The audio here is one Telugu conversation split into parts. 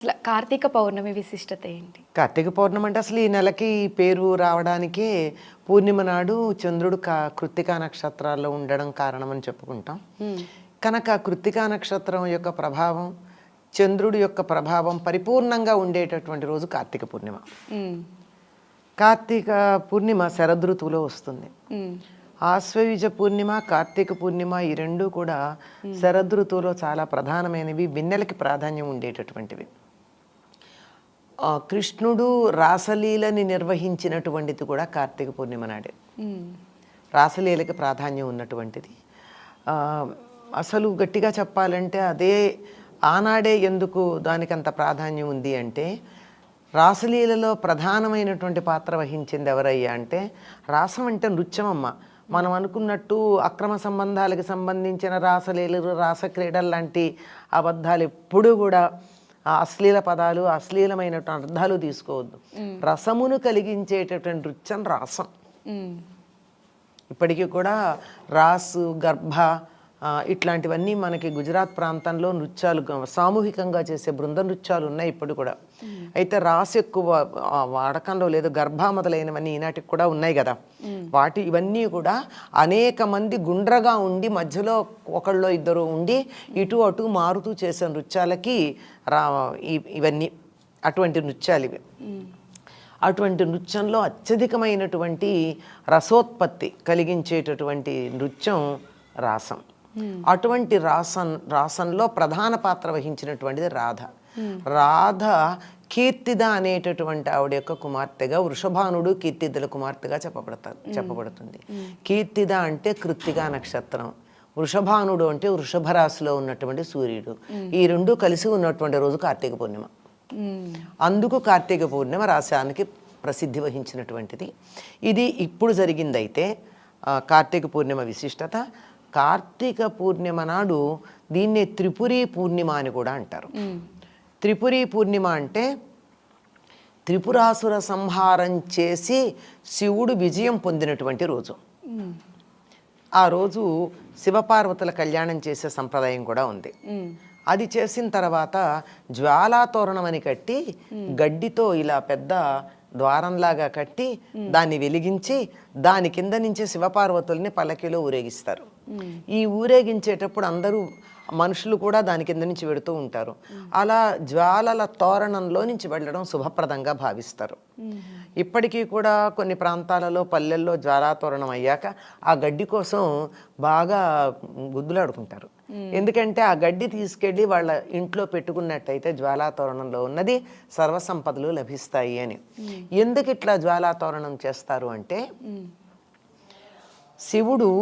అసల కార్తీక పౌర్ణమి విశిష్టత ఏంటి? కార్తీక పౌర్ణమి అంటే అసలు ఈ నెలకి పేరు రావడానికే పూర్ణిమ నాడు చంద్రుడు కృత్తికా నక్షత్రాల్లో ఉండడం కారణం అని చెప్పుకుంటాం. కనుక కృత్తికా నక్షత్రం యొక్క ప్రభావం, చంద్రుడి యొక్క ప్రభావం పరిపూర్ణంగా ఉండేటటువంటి రోజు కార్తీక పూర్ణిమ. కార్తీక పూర్ణిమ శరదృతువులో వస్తుంది. ఆశ్వయుజ పూర్ణిమ, కార్తీక పూర్ణిమ ఈ రెండు కూడా శరదృతువులో చాలా ప్రధానమైనవి, వెన్నెలకి ప్రాధాన్యం ఉండేటటువంటివి. కృష్ణుడు రాసలీలని నిర్వహించినటువంటిది కూడా కార్తీక పూర్ణిమ నాడే. రాసలీలకి ప్రాధాన్యం ఉన్నటువంటిది. అసలు గట్టిగా చెప్పాలంటే అదే ఆనాడే ఎందుకు దానికి అంత ప్రాధాన్యం ఉంది అంటే, రాసలీలలో ప్రధానమైనటువంటి పాత్ర వహించింది ఎవరయ్యా అంటే, రాసం అంటే నృత్యమమ్మ. మనం అనుకున్నట్టు అక్రమ సంబంధాలకు సంబంధించిన రాసలీలలు, రాసక్రీడలు లాంటి అబద్ధాలు ఎప్పుడూ కూడా అశ్లీల పదాలు, అశ్లీలమైనటువంటి అర్థాలు తీసుకోవద్దు. రసమును కలిగించేటటువంటి నృత్యం రాసం. ఇప్పటికీ కూడా రాసు, గర్భ ఇట్లాంటివన్నీ మనకి గుజరాత్ ప్రాంతంలో నృత్యాలు, సామూహికంగా చేసే బృంద నృత్యాలు ఉన్నాయి ఇప్పుడు కూడా. అయితే రాసు ఎక్కువ వాడకంలో లేదు, గర్భ మొదలైనవన్నీ ఈనాటికి కూడా ఉన్నాయి కదా. ఇవన్నీ కూడా అనేక మంది గుండ్రగా ఉండి మధ్యలో ఒకళ్ళో ఇద్దరు ఉండి ఇటు అటు మారుతూ చేసే నృత్యాలకి ఇవన్నీ అటువంటి నృత్యాలు ఇవి. అటువంటి నృత్యంలో అత్యధికమైనటువంటి రసోత్పత్తి కలిగించేటటువంటి నృత్యం రాసం. అటువంటి రాసంలో ప్రధాన పాత్ర వహించినటువంటిది రాధ. రాధ కీర్తిద అనేటటువంటి ఆవిడ యొక్క కుమార్తెగా, వృషభానుడు కీర్తిదల కుమార్తెగా చెప్పబడుతుంది. కీర్తిద అంటే కృత్తికా నక్షత్రం, వృషభానుడు అంటే వృషభ రాశిలో ఉన్నటువంటి సూర్యుడు. ఈ రెండు కలిసి ఉన్నటువంటి రోజు కార్తీక పూర్ణిమ. అందుకు కార్తీక పూర్ణిమ రాశానికి ప్రసిద్ధి వహించినటువంటిది. ఇది ఇప్పుడు జరిగిందైతే కార్తీక పూర్ణిమ విశిష్టత. కార్తీక పూర్ణిమ నాడు దీన్నే త్రిపురీ పూర్ణిమ అని కూడా అంటారు. త్రిపురీ పూర్ణిమ అంటే త్రిపురాసుర సంహారం చేసి శివుడు విజయం పొందినటువంటి రోజు. ఆ రోజు శివపార్వతుల కళ్యాణం చేసే సంప్రదాయం కూడా ఉంది. అది చేసిన తర్వాత జ్వాలాతోరణం అని కట్టి, గడ్డితో ఇలా పెద్ద ద్వారంలాగా కట్టి దాన్ని వెలిగించి దాని కింద నుంచి శివపార్వతుల్ని పల్లకిలో ఊరేగిస్తారు. ఈ ఊరేగించేటప్పుడు అందరూ మనుషులు కూడా దాని కింద నుంచి వెడుతూ ఉంటారు. అలా జ్వాలల తోరణంలో నుంచి వెళ్ళడం శుభప్రదంగా భావిస్తారు. ఇప్పటికీ కూడా కొన్ని ప్రాంతాలలో, పల్లెల్లో జ్వాలాతోరణం అయ్యాక ఆ గడ్డి కోసం బాగా గుద్దులాడుకుంటారు. ఎందుకంటే ఆ గడ్డి తీసుకెళ్ళి వాళ్ళ ఇంట్లో పెట్టుకున్నట్టయితే జ్వాలాతోరణంలో ఉన్నది సర్వసంపదలు లభిస్తాయి అని. ఎందుకు ఇట్లా జ్వాలాతోరణం చేస్తారు అంటే, శివుడు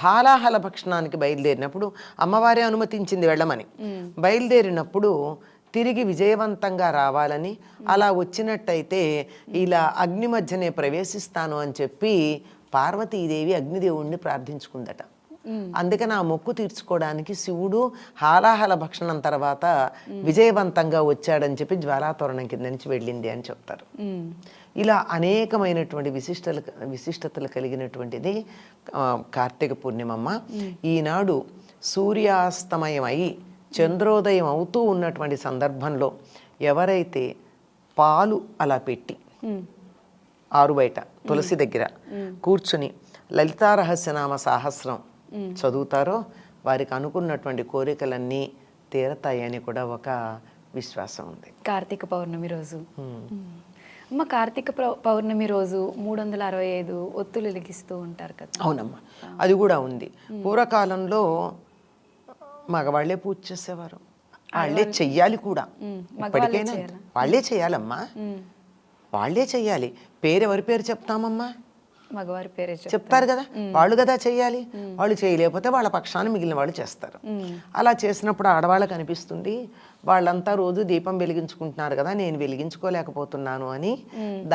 హాలాహల భక్షణానికి బయలుదేరినప్పుడు అమ్మవారే అనుమతించింది వెళ్ళమని. బయలుదేరినప్పుడు తిరిగి విజయవంతంగా రావాలని, అలా వచ్చినట్టయితే ఇలా అగ్ని మధ్యనే ప్రవేశిస్తాను అని చెప్పి పార్వతీదేవి అగ్నిదేవుణ్ణి ప్రార్థించుకుందట. అందుకని ఆ మొక్కు తీర్చుకోవడానికి శివుడు హాలాహల భక్షణం తర్వాత విజయవంతంగా వచ్చాడని చెప్పి జ్వాలాతోరణం కింద నుంచి వెళ్ళింది అని చెప్తారు. ఇలా అనేకమైనటువంటి విశిష్టతలు కలిగినటువంటిది కార్తీక పూర్ణిమమ్మ. ఈనాడు సూర్యాస్తమయం అయి చంద్రోదయం అవుతూ ఉన్నటువంటి సందర్భంలో ఎవరైతే పాలు అలా పెట్టి ఆరు బయట తులసి దగ్గర కూర్చుని లలితా రహస్యనామ సాహస్రం చదువుతారో వారికి అనుకున్నటువంటి కోరికలన్నీ తీరతాయని కూడా ఒక విశ్వాసం ఉంది. కార్తీక పౌర్ణమి రోజు అమ్మ, కార్తీక పౌర్ణమి రోజు 365 ఒత్తులు వెలిగిస్తూ ఉంటారు కదా. అవునమ్మా, అది కూడా ఉంది. పూర్వకాలంలో మగవాళ్లే పూజ చేసేవారు, వాళ్ళే చెయ్యాలి కూడా. ఇప్పటికైనా వాళ్ళే చెయ్యాలమ్మా, వాళ్ళే చెయ్యాలి. ఎవరి పేరు చెప్తామమ్మా? మగవారి పేరే చెప్తారు కదా, వాళ్ళు కదా చెయ్యాలి. వాళ్ళు చేయలేకపోతే వాళ్ళ పక్షాన్ని మిగిలిన వాళ్ళు చేస్తారు. అలా చేసినప్పుడు ఆడవాళ్ళకి అనిపిస్తుంది, వాళ్ళంతా రోజు దీపం వెలిగించుకుంటున్నారు కదా, నేను వెలిగించుకోలేకపోతున్నాను అని.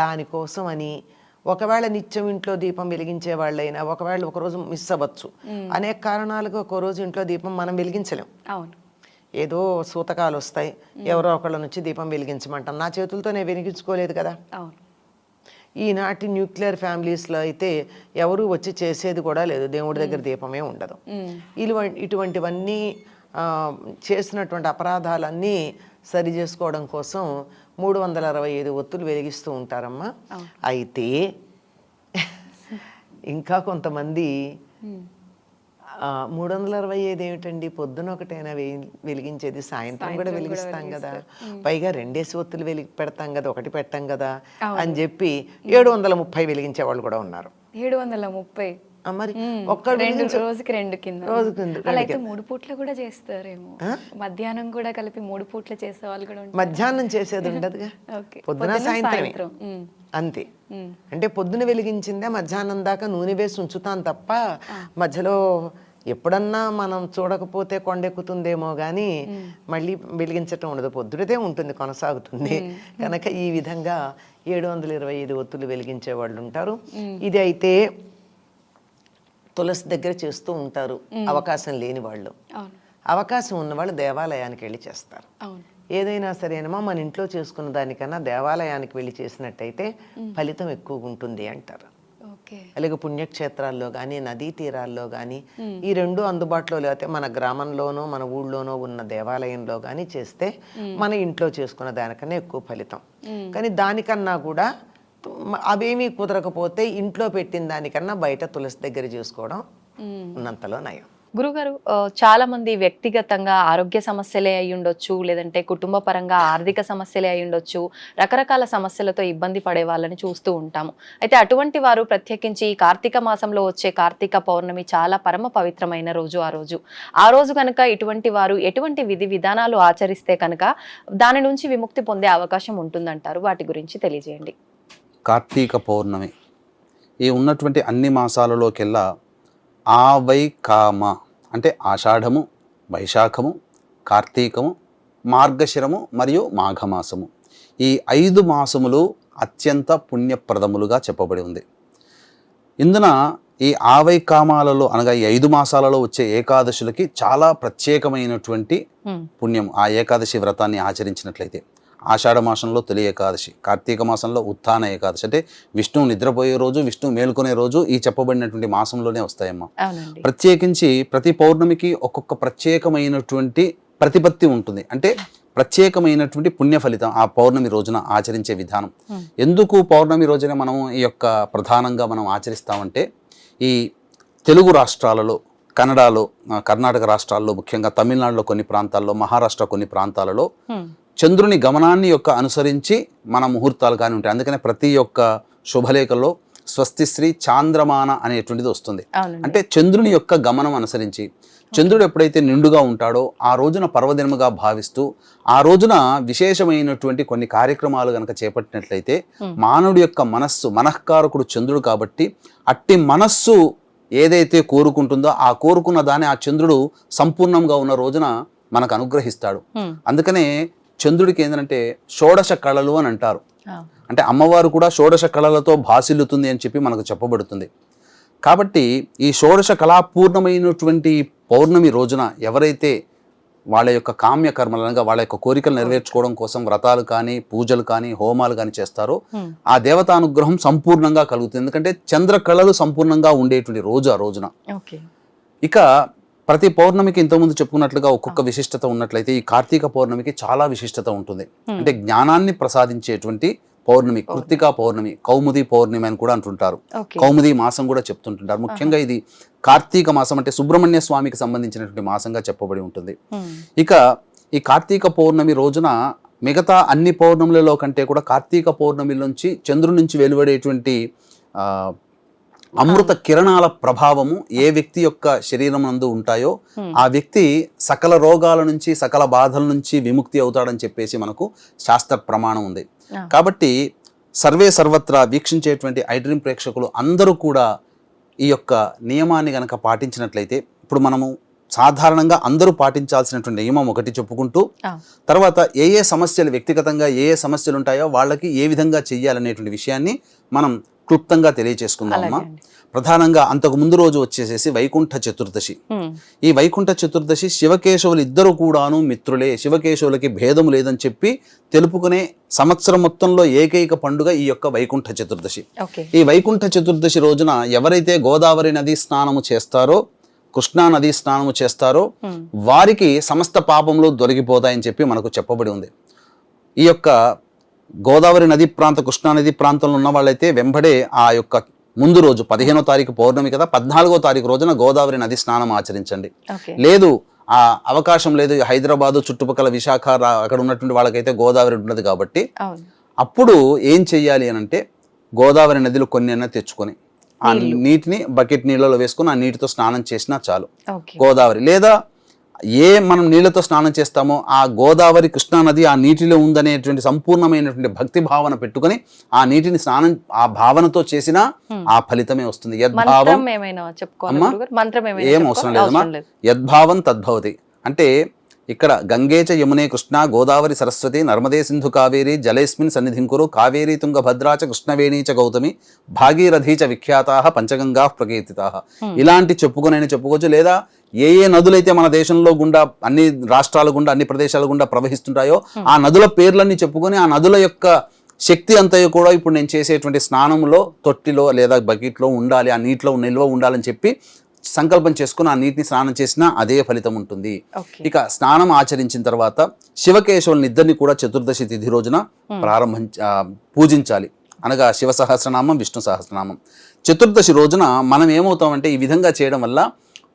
దానికోసం అని ఒకవేళ నిత్యం ఇంట్లో దీపం వెలిగించే వాళ్ళైనా ఒకవేళ ఒకరోజు మిస్ అవ్వచ్చు. అనేక కారణాలకు ఒక రోజు ఇంట్లో దీపం మనం వెలిగించలేం. అవును, ఏదో సూతకాలు వస్తాయి, ఎవరో ఒకళ్ళ నుంచి దీపం వెలిగించమంటాం. నా చేతులతో నేను వెలిగించుకోలేదు కదా. అవును, ఈనాటి న్యూక్లియర్ ఫ్యామిలీస్లో అయితే ఎవరు వచ్చి చేసేది కూడా లేదు, దేవుడి దగ్గర దీపమే ఉండదు. ఇటువంటివన్నీ చేసినటువంటి అపరాధాలన్నీ సరి చేసుకోవడం కోసం 365 ఒత్తులు వెలిగిస్తూ ఉంటారమ్మా. అయితే ఇంకా కొంతమంది 365 ఏమిటండి, పొద్దున ఒకటైనా వెలిగించేది, సాయంత్రం కూడా వెలిగిస్తాం కదా, పైగా 2 ఒత్తులు పెడతాం కదా, ఒకటి పెట్టాం కదా అని చెప్పి 730 వెలిగించే వాళ్ళు కూడా ఉన్నారు. 730 మరి రోజుకి 2 కింద, అలా అయితే 3 పూట్ల కూడా చేస్తారేమో, మధ్యాహ్నం కూడా కలిపి 3 పూట్ల చేసే వాళ్ళు కూడా ఉంటారు. మధ్యాహ్నం చేసేది ఉండదుగా, పొద్దున సాయంత్రం అంతే. అంటే పొద్దున వెలిగించిందే మధ్యాహ్నం దాకా నూనె వేసి ఉంచుతాం తప్ప మధ్యలో ఎప్పుడన్నా మనం చూడకపోతే కొండెక్కుతుందేమో కానీ మళ్ళీ వెలిగించటం ఉండదు, పొద్దుటే ఉంటుంది, కొనసాగుతుంది. కనుక ఈ విధంగా 725 ఒత్తులు వెలిగించే వాళ్ళు ఉంటారు. ఇది అయితే తులసి దగ్గర చేస్తూ ఉంటారు అవకాశం లేని వాళ్ళు. అవకాశం ఉన్నవాళ్ళు దేవాలయానికి వెళ్ళి చేస్తారు. ఏదైనా సరేనమ్మా మన ఇంట్లో చేసుకున్న దానికన్నా దేవాలయానికి వెళ్ళి చేసినట్టయితే ఫలితం ఎక్కువగా ఉంటుంది అంటారు. అలాగే పుణ్యక్షేత్రాల్లో కానీ నదీ తీరాల్లో కానీ ఈ 2 అందుబాటులో లేకపోతే మన గ్రామంలోనో మన ఊళ్ళోనో ఉన్న దేవాలయంలో కానీ చేస్తే మన ఇంట్లో చేసుకున్న దానికన్నా ఎక్కువ ఫలితం. కానీ దానికన్నా కూడా అవేమీ కుదరకపోతే ఇంట్లో పెట్టిన దానికన్నా బయట తులసి దగ్గర చేసుకోవడం ఉన్నంతలో నయం. గురుగారు, చాలా మంది వ్యక్తిగతంగా ఆరోగ్య సమస్యలే అయి ఉండొచ్చు, లేదంటే కుటుంబ పరంగా ఆర్థిక సమస్యలే అయి ఉండొచ్చు, రకరకాల సమస్యలతో ఇబ్బంది పడే వాళ్ళని చూస్తూ ఉంటాము. అయితే అటువంటి వారు ప్రత్యేకించి ఈ కార్తీక మాసంలో వచ్చే కార్తీక పౌర్ణమి చాలా పరమ పవిత్రమైన రోజు. ఆ రోజు కనుక ఇటువంటి వారు ఎటువంటి విధి విధానాలు ఆచరిస్తే కనుక దాని నుంచి విముక్తి పొందే అవకాశం ఉంటుందంటారు, వాటి గురించి తెలియజేయండి. కార్తీక పౌర్ణమి ఈ ఉన్నటువంటి అన్ని మాసాలలోకెల్లా ఆవైకామ అంటే ఆషాఢము, వైశాఖము, కార్తీకము, మార్గశిరము మరియు మాఘమాసము, ఈ 5 మాసములు అత్యంత పుణ్యప్రదములుగా చెప్పబడి ఉంది. ఇందున ఈ ఆవైకామాలలో అనగా ఈ 5 మాసాలలో వచ్చే ఏకాదశులకి చాలా ప్రత్యేకమైనటువంటి పుణ్యం. ఆ ఏకాదశి వ్రతాన్ని ఆచరించినట్లయితే ఆషాఢ మాసంలో తొలి ఏకాదశి, కార్తీక మాసంలో ఉత్థాన ఏకాదశి అంటే విష్ణువు నిద్రపోయే రోజు, విష్ణువు మేలుకునే రోజు ఈ చెప్పబడినటువంటి మాసంలోనే వస్తాయమ్మా. ప్రత్యేకించి ప్రతి పౌర్ణమికి ఒక్కొక్క ప్రత్యేకమైనటువంటి ప్రతిపత్తి ఉంటుంది, అంటే ప్రత్యేకమైనటువంటి పుణ్య ఫలితం ఆ పౌర్ణమి రోజున ఆచరించే విధానం. ఎందుకు పౌర్ణమి రోజున మనం ఈ యొక్క ప్రధానంగా మనం ఆచరిస్తామంటే ఈ తెలుగు రాష్ట్రాలలో, కన్నడలో, కర్ణాటక రాష్ట్రాల్లో, ముఖ్యంగా తమిళనాడులో కొన్ని ప్రాంతాల్లో, మహారాష్ట్ర కొన్ని ప్రాంతాలలో చంద్రుని గమనాన్ని యొక్క అనుసరించి మన ముహూర్తాలు కానీ ఉంటాయి. అందుకనే ప్రతి ఒక్క శుభలేఖలో స్వస్తిశ్రీ చాంద్రమాన అనేటువంటిది వస్తుంది. అంటే చంద్రుని యొక్క గమనం అనుసరించి చంద్రుడు ఎప్పుడైతే నిండుగా ఉంటాడో ఆ రోజున పర్వదినముగా భావిస్తూ ఆ రోజున విశేషమైనటువంటి కొన్ని కార్యక్రమాలు కనుక చేపట్టినట్లయితే మానవుడి యొక్క మనఃకారకుడు చంద్రుడు కాబట్టి అట్టి మనస్సు ఏదైతే కోరుకుంటుందో ఆ కోరుకున్న దాన్ని ఆ చంద్రుడు సంపూర్ణంగా ఉన్న రోజున మనకు అనుగ్రహిస్తాడు. అందుకనే చంద్రుడికి ఏంటంటే షోడశ కళలు అని అంటారు. అంటే అమ్మవారు కూడా షోడశ కళలతో భాసిల్లుతుంది అని చెప్పి మనకు చెప్పబడుతుంది. కాబట్టి ఈ షోడశ కళాపూర్ణమైనటువంటి పౌర్ణమి రోజున ఎవరైతే వాళ్ళ యొక్క కామ్య కర్మలు అనగా వాళ్ళ యొక్క కోరికలు నెరవేర్చుకోవడం కోసం వ్రతాలు కానీ, పూజలు కానీ, హోమాలు కానీ చేస్తారో ఆ దేవతానుగ్రహం సంపూర్ణంగా కలుగుతుంది. ఎందుకంటే చంద్ర కళలు సంపూర్ణంగా ఉండేటువంటి రోజు ఆ రోజున. ఇక ప్రతి పౌర్ణమికి ఇంతకుముందు చెప్పుకున్నట్లుగా ఒక్కొక్క విశిష్టత ఉన్నట్లయితే ఈ కార్తీక పౌర్ణమికి చాలా విశిష్టత ఉంటుంది. అంటే జ్ఞానాన్ని ప్రసాదించేటువంటి పౌర్ణమి, కృత్తికా పౌర్ణమి, కౌముది పౌర్ణమి అని కూడా అంటుంటారు. కౌముది మాసం కూడా చెప్తుంటుంటారు. ముఖ్యంగా ఇది కార్తీక మాసం అంటే సుబ్రహ్మణ్య స్వామికి సంబంధించినటువంటి మాసంగా చెప్పబడి ఉంటుంది. ఇక ఈ కార్తీక పౌర్ణమి రోజున మిగతా అన్ని పౌర్ణములలో కంటే కూడా కార్తీక పౌర్ణమి నుంచి చంద్రుడి నుంచి వెలువడేటువంటి అమృత కిరణాల ప్రభావము ఏ వ్యక్తి యొక్క శరీరం నందు ఉంటాయో ఆ వ్యక్తి సకల రోగాల నుంచి, సకల బాధల నుంచి విముక్తి అవుతాడని చెప్పేసి మనకు శాస్త్ర ప్రమాణం ఉంది. కాబట్టి సర్వే సర్వత్రా వీక్షించేటువంటి ఐడ్రీమ్ ప్రేక్షకులు అందరూ కూడా ఈ యొక్క నియమాన్ని గనక పాటించినట్లయితే, ఇప్పుడు మనము సాధారణంగా అందరూ పాటించాల్సినటువంటి నియమం ఒకటి చెప్పుకుంటూ తర్వాత ఏ సమస్యలు వ్యక్తిగతంగా ఏ సమస్యలు ఉంటాయో వాళ్ళకి ఏ విధంగా చెయ్యాలనేటువంటి విషయాన్ని మనం క్లుప్తంగా తెలియచేసుకుందామమ్మా. ప్రధానంగా అంతకు ముందు రోజు వచ్చేసేసి వైకుంఠ చతుర్దశి. ఈ వైకుంఠ చతుర్దశి శివకేశవులు ఇద్దరు కూడాను మిత్రులే, శివకేశవులకి భేదము లేదని చెప్పి తెలుపుకునే సంవత్సరం మొత్తంలో ఏకైక పండుగ ఈ యొక్క వైకుంఠ చతుర్దశి. ఈ వైకుంఠ చతుర్దశి రోజున ఎవరైతే గోదావరి నది స్నానము చేస్తారో కృష్ణా నదీ స్నానము చేస్తారో వారికి సమస్త పాపములు దొరికిపోతాయని చెప్పి మనకు చెప్పబడి ఉంది. ఈ యొక్క గోదావరి నది కృష్ణా నది ప్రాంతంలో ఉన్న వాళ్ళైతే వెంబడే ఆ యొక్క ముందు రోజు 15వ తారీఖు పౌర్ణమి కదా, 14వ తారీఖు రోజున గోదావరి నది స్నానం ఆచరించండి. లేదు ఆ అవకాశం లేదు, హైదరాబాదు చుట్టుపక్కల విశాఖ అక్కడ ఉన్నటువంటి వాళ్ళకైతే గోదావరి ఉన్నది కాబట్టి అప్పుడు ఏం చెయ్యాలి అని అంటే గోదావరి నదిలో కొన్ని అన్న తెచ్చుకొని ఆ నీటిని బకెట్ నీళ్ళలో వేసుకొని ఆ నీటితో స్నానం చేసినా చాలు. గోదావరి లేదా మనం నీళ్ళతో స్నానం చేస్తామో ఆ గోదావరి కృష్ణా నది ఆ నీటిలో ఉందనేటువంటి సంపూర్ణమైనటువంటి భక్తి భావన పెట్టుకొని ఆ నీటిని స్నానం ఆ భావనతో చేసినా ఆ ఫలితమే వస్తుంది. యద్భావం ఏం అవసరం లేదమ్మా, యద్భావం తద్భవతి. అంటే ఇక్కడ గంగేచ యమునే కృష్ణ గోదావరి సరస్వతి నర్మదే సింధు కావేరి జలేస్మిన్ సన్నిధింకురు కావేరీ తుంగ భద్రాచ కృష్ణవేణీచ గౌతమి భాగీరథీచ విఖ్యాతా పంచగంగా ప్రకీర్తితా. ఇలాంటి చెప్పుకోవచ్చు. లేదా ఏ నదులైతే మన దేశంలో గుండా అన్ని రాష్ట్రాల గుండా అన్ని ప్రదేశాల గుండా ప్రవహిస్తుంటాయో ఆ నదుల పేర్లన్నీ చెప్పుకొని ఆ నదుల యొక్క శక్తి అంతయో కూడా ఇప్పుడు నేను చేసేటువంటి స్నానంలో తొట్టిలో లేదా బకెట్లో ఉండాలి, ఆ నీటిలో నిల్వ ఉండాలని చెప్పి సంకల్పం చేసుకుని ఆ నీటిని స్నానం చేసినా అదే ఫలితం ఉంటుంది. ఇక స్నానం ఆచరించిన తర్వాత శివకేశవుల్ని ఇద్దరిని కూడా చతుర్దశి తిథి రోజున పూజించాలి. అనగా శివ సహస్రనామం విష్ణు సహస్రనామం. చతుర్దశి రోజున మనం ఏమవుతామంటే ఈ విధంగా చేయడం వల్ల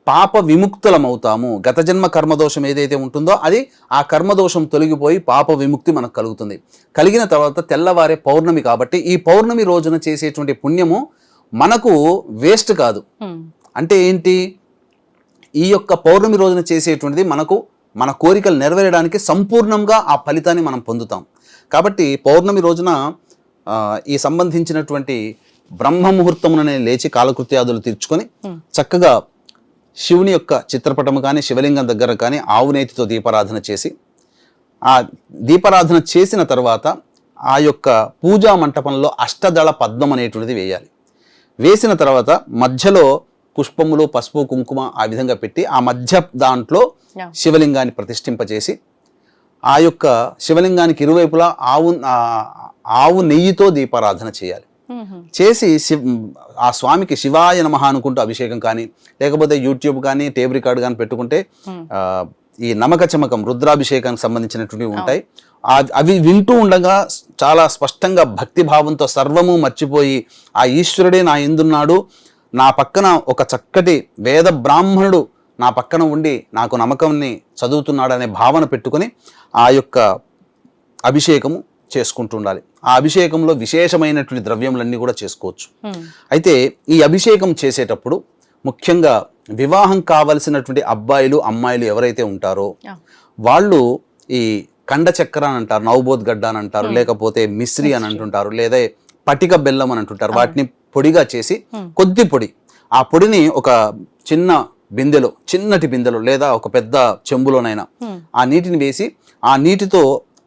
పాప విముక్తులమవుతాము. గత జన్మ కర్మదోషం ఏదైతే ఉంటుందో అది ఆ కర్మదోషం తొలగిపోయి పాప విముక్తి మనకు కలుగుతుంది. కలిగిన తర్వాత తెల్లవారే పౌర్ణమి కాబట్టి ఈ పౌర్ణమి రోజున చేసేటువంటి పుణ్యము మనకు వేస్ట్ కాదు. అంటే ఏంటి, ఈ యొక్క పౌర్ణమి రోజున చేసేటువంటిది మనకు మన కోరికలు నెరవేరడానికి సంపూర్ణంగా ఆ ఫలితాన్ని మనం పొందుతాం. కాబట్టి పౌర్ణమి రోజున ఈ సంబంధించినటువంటి బ్రహ్మ ముహూర్తముననే లేచి కాలకృత్యాదులు తీర్చుకొని చక్కగా శివుని యొక్క చిత్రపటము కానీ శివలింగం దగ్గర కానీ ఆవు నేతితో దీపారాధన చేసి ఆ దీపారాధన చేసిన తర్వాత ఆ యొక్క పూజా మంటపంలో అష్టదళ పద్మం అనేటువంటిది వేయాలి. వేసిన తర్వాత మధ్యలో పుష్పములు పసుపు కుంకుమ ఆ విధంగా పెట్టి ఆ మధ్య దాంట్లో శివలింగాన్ని ప్రతిష్ఠింపచేసి ఆ యొక్క శివలింగానికి ఇరువైపులా ఆవు నెయ్యితో దీపారాధన చేయాలి. చేసి ఆ స్వామికి శివాయ నమః అనుకుంటూ అభిషేకం కానీ లేకపోతే యూట్యూబ్ కానీ టేప్ రికార్డ్ కానీ పెట్టుకుంటే ఈ నమక చమకం రుద్రాభిషేకానికి సంబంధించినటువంటివి ఉంటాయి. అవి వింటూ ఉండగా చాలా స్పష్టంగా భక్తి భావంతో సర్వము మర్చిపోయి ఆ ఈశ్వరుడే నా యందున్నాడు, నా పక్కన ఒక చక్కటి వేద బ్రాహ్మణుడు నా పక్కన ఉండి నాకు నమ్మకంని చదువుతున్నాడు అనే భావన పెట్టుకొని ఆ యొక్క అభిషేకము చేసుకుంటూ ఉండాలి. ఆ అభిషేకంలో విశేషమైనటువంటి ద్రవ్యములన్నీ కూడా చేసుకోవచ్చు. అయితే ఈ అభిషేకం చేసేటప్పుడు ముఖ్యంగా వివాహం కావలసినటువంటి అబ్బాయిలు అమ్మాయిలు ఎవరైతే ఉంటారో వాళ్ళు ఈ కండ చక్కెర అని అంటారు, నవబోధ్ అని అంటారు, లేకపోతే మిశ్రి అని అంటుంటారు, లేదా పటిక బెల్లం అని అంటుంటారు. వాటిని పొడిగా చేసి కొద్ది పొడి ఆ పొడిని ఒక చిన్నటి బిందెలో లేదా ఒక పెద్ద చెంబులోనైనా ఆ నీటిని వేసి ఆ నీటితో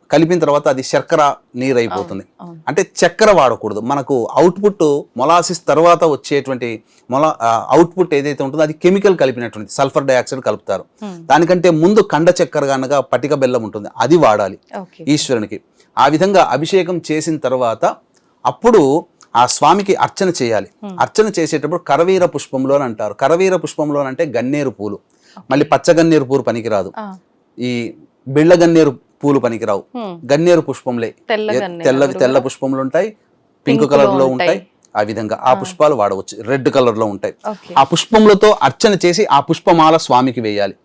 కలిపిన తర్వాత అది శర్కర నీరు అయిపోతుంది. అంటే చక్కెర వాడకూడదు. మనకు అవుట్పుట్ మొలాసిస్ తర్వాత వచ్చేటువంటి అవుట్పుట్ ఏదైతే ఉంటుందో అది కెమికల్ కలిపినటువంటి సల్ఫర్ డైఆక్సైడ్ కలుపుతారు. దానికంటే ముందు కండ చక్కెర అనగా పటిక బెల్లం ఉంటుంది, అది వాడాలి ఈశ్వరునికి. ఆ విధంగా అభిషేకం చేసిన తర్వాత అప్పుడు ఆ స్వామికి అర్చన చేయాలి. అర్చన చేసేటప్పుడు కరవీర పుష్పంలో అంటారు. కరవీర పుష్పంలో అంటే గన్నేరు పూలు, మళ్ళీ పచ్చ గన్నేరు పూలు పనికిరాదు, ఈ బిళ్ళ గన్నేరు పూలు పనికిరావు, గన్నేరు పుష్పంలే తెల్ల పుష్పములు ఉంటాయి, పింక్ కలర్ లో ఉంటాయి. ఆ విధంగా ఆ పుష్పాలు వాడవచ్చు, రెడ్ కలర్ లో ఉంటాయి. ఆ పుష్పములతో అర్చన చేసి ఆ పుష్పమాల స్వామికి వేయాలి.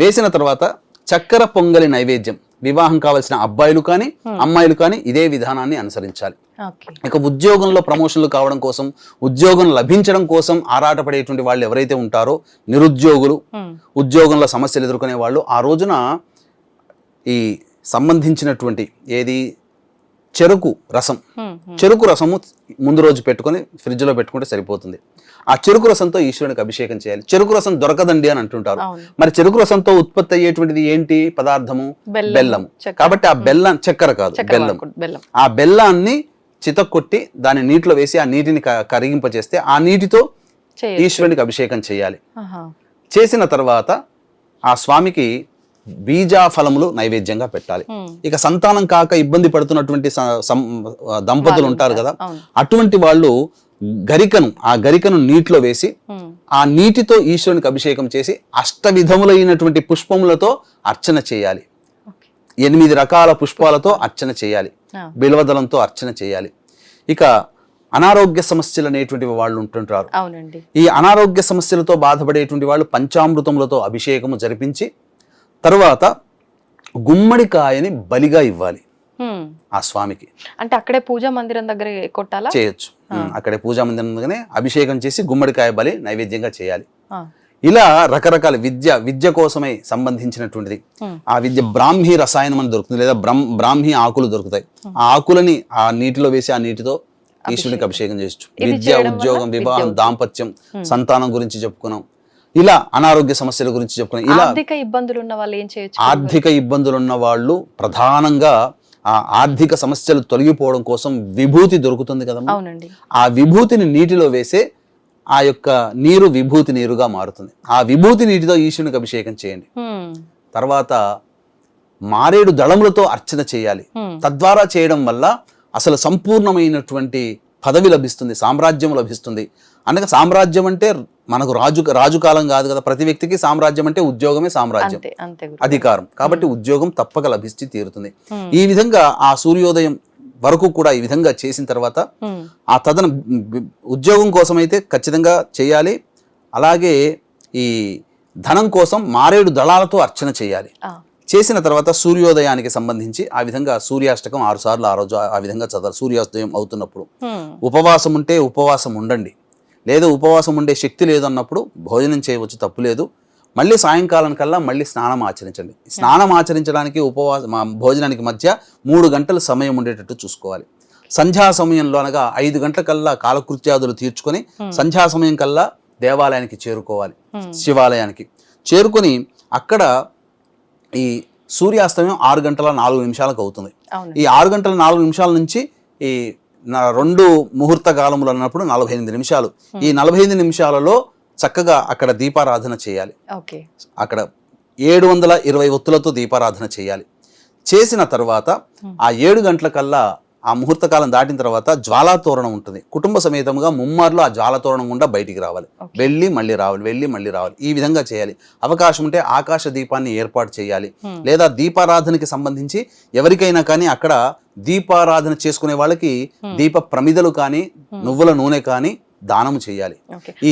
వేసిన తర్వాత చక్కెర పొంగలి నైవేద్యం వివాహం కావాల్సిన అబ్బాయిలు కానీ అమ్మాయిలు కానీ ఇదే విధానాన్ని అనుసరించాలి. ఇక ఉద్యోగంలో ప్రమోషన్లు కావడం కోసం, ఉద్యోగం లభించడం కోసం ఆరాటపడేటువంటి వాళ్ళు ఎవరైతే ఉంటారో నిరుద్యోగులు, ఉద్యోగంలో సమస్యలు ఎదుర్కొనే వాళ్ళు ఆ రోజున ఈ సంబంధించినటువంటి చెరుకు రసము ముందు రోజు పెట్టుకొని ఫ్రిడ్జ్ లో పెట్టుకుంటే సరిపోతుంది. ఆ చెరుకు రసంతో ఈశ్వరునికి అభిషేకం చేయాలి. చెరుకు రసం దొరకదండి అని అంటుంటారు. మరి చెరుకు రసంతో ఉత్పత్తి అయ్యేటువంటిది ఏంటి పదార్థము? బెల్లము. కాబట్టి ఆ బెల్లం చక్కెర కాదు, బెల్లం. ఆ బెల్లాన్ని చితక్కొట్టి దాన్ని నీటిలో వేసి ఆ నీటిని కరిగింపచేస్తే ఆ నీటితో ఈశ్వరునికి అభిషేకం చేయాలి. చేసిన తర్వాత ఆ స్వామికి బీజాఫలములు నైవేద్యంగా పెట్టాలి. ఇక సంతానం కాక ఇబ్బంది పడుతున్నటువంటి దంపతులు ఉంటారు కదా, అటువంటి వాళ్ళు ఆ గరికను నీటిలో వేసి ఆ నీటితో ఈశ్వరునికి అభిషేకం చేసి అష్టవిధములైనటువంటి పుష్పములతో అర్చన చేయాలి. 8 రకాల పుష్పాలతో అర్చన చేయాలి, బిల్వదళంతో అర్చన చేయాలి. ఇక అనారోగ్య సమస్యలు అనేటువంటి వాళ్ళు ఉంటుంటారు. ఈ అనారోగ్య సమస్యలతో బాధపడేటువంటి వాళ్ళు పంచామృతములతో అభిషేకము జరిపించి తరువాత గుమ్మడికాయని బలిగా ఇవ్వాలి ఆ స్వామికి. అంటే అక్కడే పూజా మందిరం దగ్గర కొట్టాలా? చేయొచ్చు. అక్కడే పూజా మందిరం దగ్గరనే అభిషేకం చేసి గుమ్మడికాయ బలి నైవేద్యంగా చేయాలి. ఇలా రకరకాల విద్య కోసమై సంబంధించినటువంటిది. ఆ విద్య బ్రాహ్మీ రసాయనం అని దొరుకుతుంది, లేదా బ్రాహ్మీ ఆకులు దొరుకుతాయి. ఆ ఆకులని ఆ నీటిలో వేసి ఆ నీటితో ఈశ్వరునికి అభిషేకం చేయొచ్చు. విద్య, ఉద్యోగం, వివాహం, దాంపత్యం, సంతానం గురించి చెప్పుకున్నాం. ఇలా అనారోగ్య సమస్యల గురించి చెప్పుకున్నాం. ఇలా ఆర్థిక ఇబ్బందులు ఉన్న వాళ్ళు ఏం చేయొచ్చు? ఆర్థిక ఇబ్బందులు ఉన్న వాళ్ళు ప్రధానంగా ఆ ఆర్థిక సమస్యలు తొలగిపోవడం కోసం విభూతి దొరుకుతుంది కదమ్మా. ఆ విభూతిని నీటిలో వేసే ఆ యొక్క నీరు విభూతి నీరుగా మారుతుంది. ఆ విభూతి నీటితో ఈశ్వరునికి అభిషేకం చేయండి. తర్వాత మారేడు దళములతో అర్చన చేయాలి. తద్వారా చేయడం వల్ల అసలు సంపూర్ణమైనటువంటి పదవి లభిస్తుంది, సామ్రాజ్యం లభిస్తుంది. అనగా సామ్రాజ్యం అంటే మనకు రాజు కాలం కాదు కదా, ప్రతి వ్యక్తికి సామ్రాజ్యం అంటే ఉద్యోగమే సామ్రాజ్యం, అధికారం. కాబట్టి ఉద్యోగం తప్పక లభించి తీరుతుంది. ఈ విధంగా ఆ సూర్యోదయం వరకు కూడా ఈ విధంగా చేసిన తర్వాత ఆ ఉద్యోగం కోసం అయితే ఖచ్చితంగా చేయాలి. అలాగే ఈ ధనం కోసం మారేడు దళాలతో అర్చన చేయాలి. చేసిన తర్వాత సూర్యోదయానికి సంబంధించి ఆ విధంగా సూర్యాష్టకం 6 సార్లు ఆ రోజు ఆ విధంగా చదవాలి. సూర్యోదయం అవుతున్నప్పుడు ఉపవాసం ఉంటే ఉపవాసం ఉండండి, లేదా ఉపవాసం ఉండే శక్తి లేదన్నప్పుడు భోజనం చేయవచ్చు, తప్పు లేదు. మళ్ళీ సాయంకాలం కల్లా మళ్ళీ స్నానం ఆచరించండి. స్నానం ఆచరించడానికి భోజనానికి మధ్య 3 గంటల సమయం ఉండేటట్టు చూసుకోవాలి. సంధ్యా సమయంలో అనగా 5 గంటల కల్లా కాలకృత్యాదులు తీర్చుకొని సంధ్యా సమయం కల్లా దేవాలయానికి చేరుకోవాలి. శివాలయానికి చేరుకొని అక్కడ ఈ సూర్యాస్తమయం 6 గంటల 4 నిమిషాలకు అవుతుంది. ఈ 6 గంటల 4 నిమిషాల నుంచి ఈ 2 ముహూర్త కాలములు అన్నప్పుడు 48 నిమిషాలు. ఈ 48 నిమిషాలలో చక్కగా అక్కడ దీపారాధన చేయాలి. అక్కడ 720 ఒత్తులతో దీపారాధన చేయాలి. చేసిన తర్వాత ఆ 7 గంటల కల్లా ఆ ముహూర్త కాలం దాటిన తర్వాత జ్వాలాతోరణం ఉంటుంది. కుటుంబ సమేతంగా ముమ్మార్లు ఆ జ్వాలాతోరణం గుండా బయటికి రావాలి, వెళ్ళి మళ్ళీ రావాలి. ఈ విధంగా చేయాలి. అవకాశం ఉంటే ఆకాశ దీపాన్ని ఏర్పాటు చేయాలి. లేదా దీపారాధనకి సంబంధించి ఎవరికైనా కానీ అక్కడ దీపారాధన చేసుకునే వాళ్ళకి దీప ప్రమిదలు కానీ నువ్వుల నూనె కానీ దానము చేయాలి. ఈ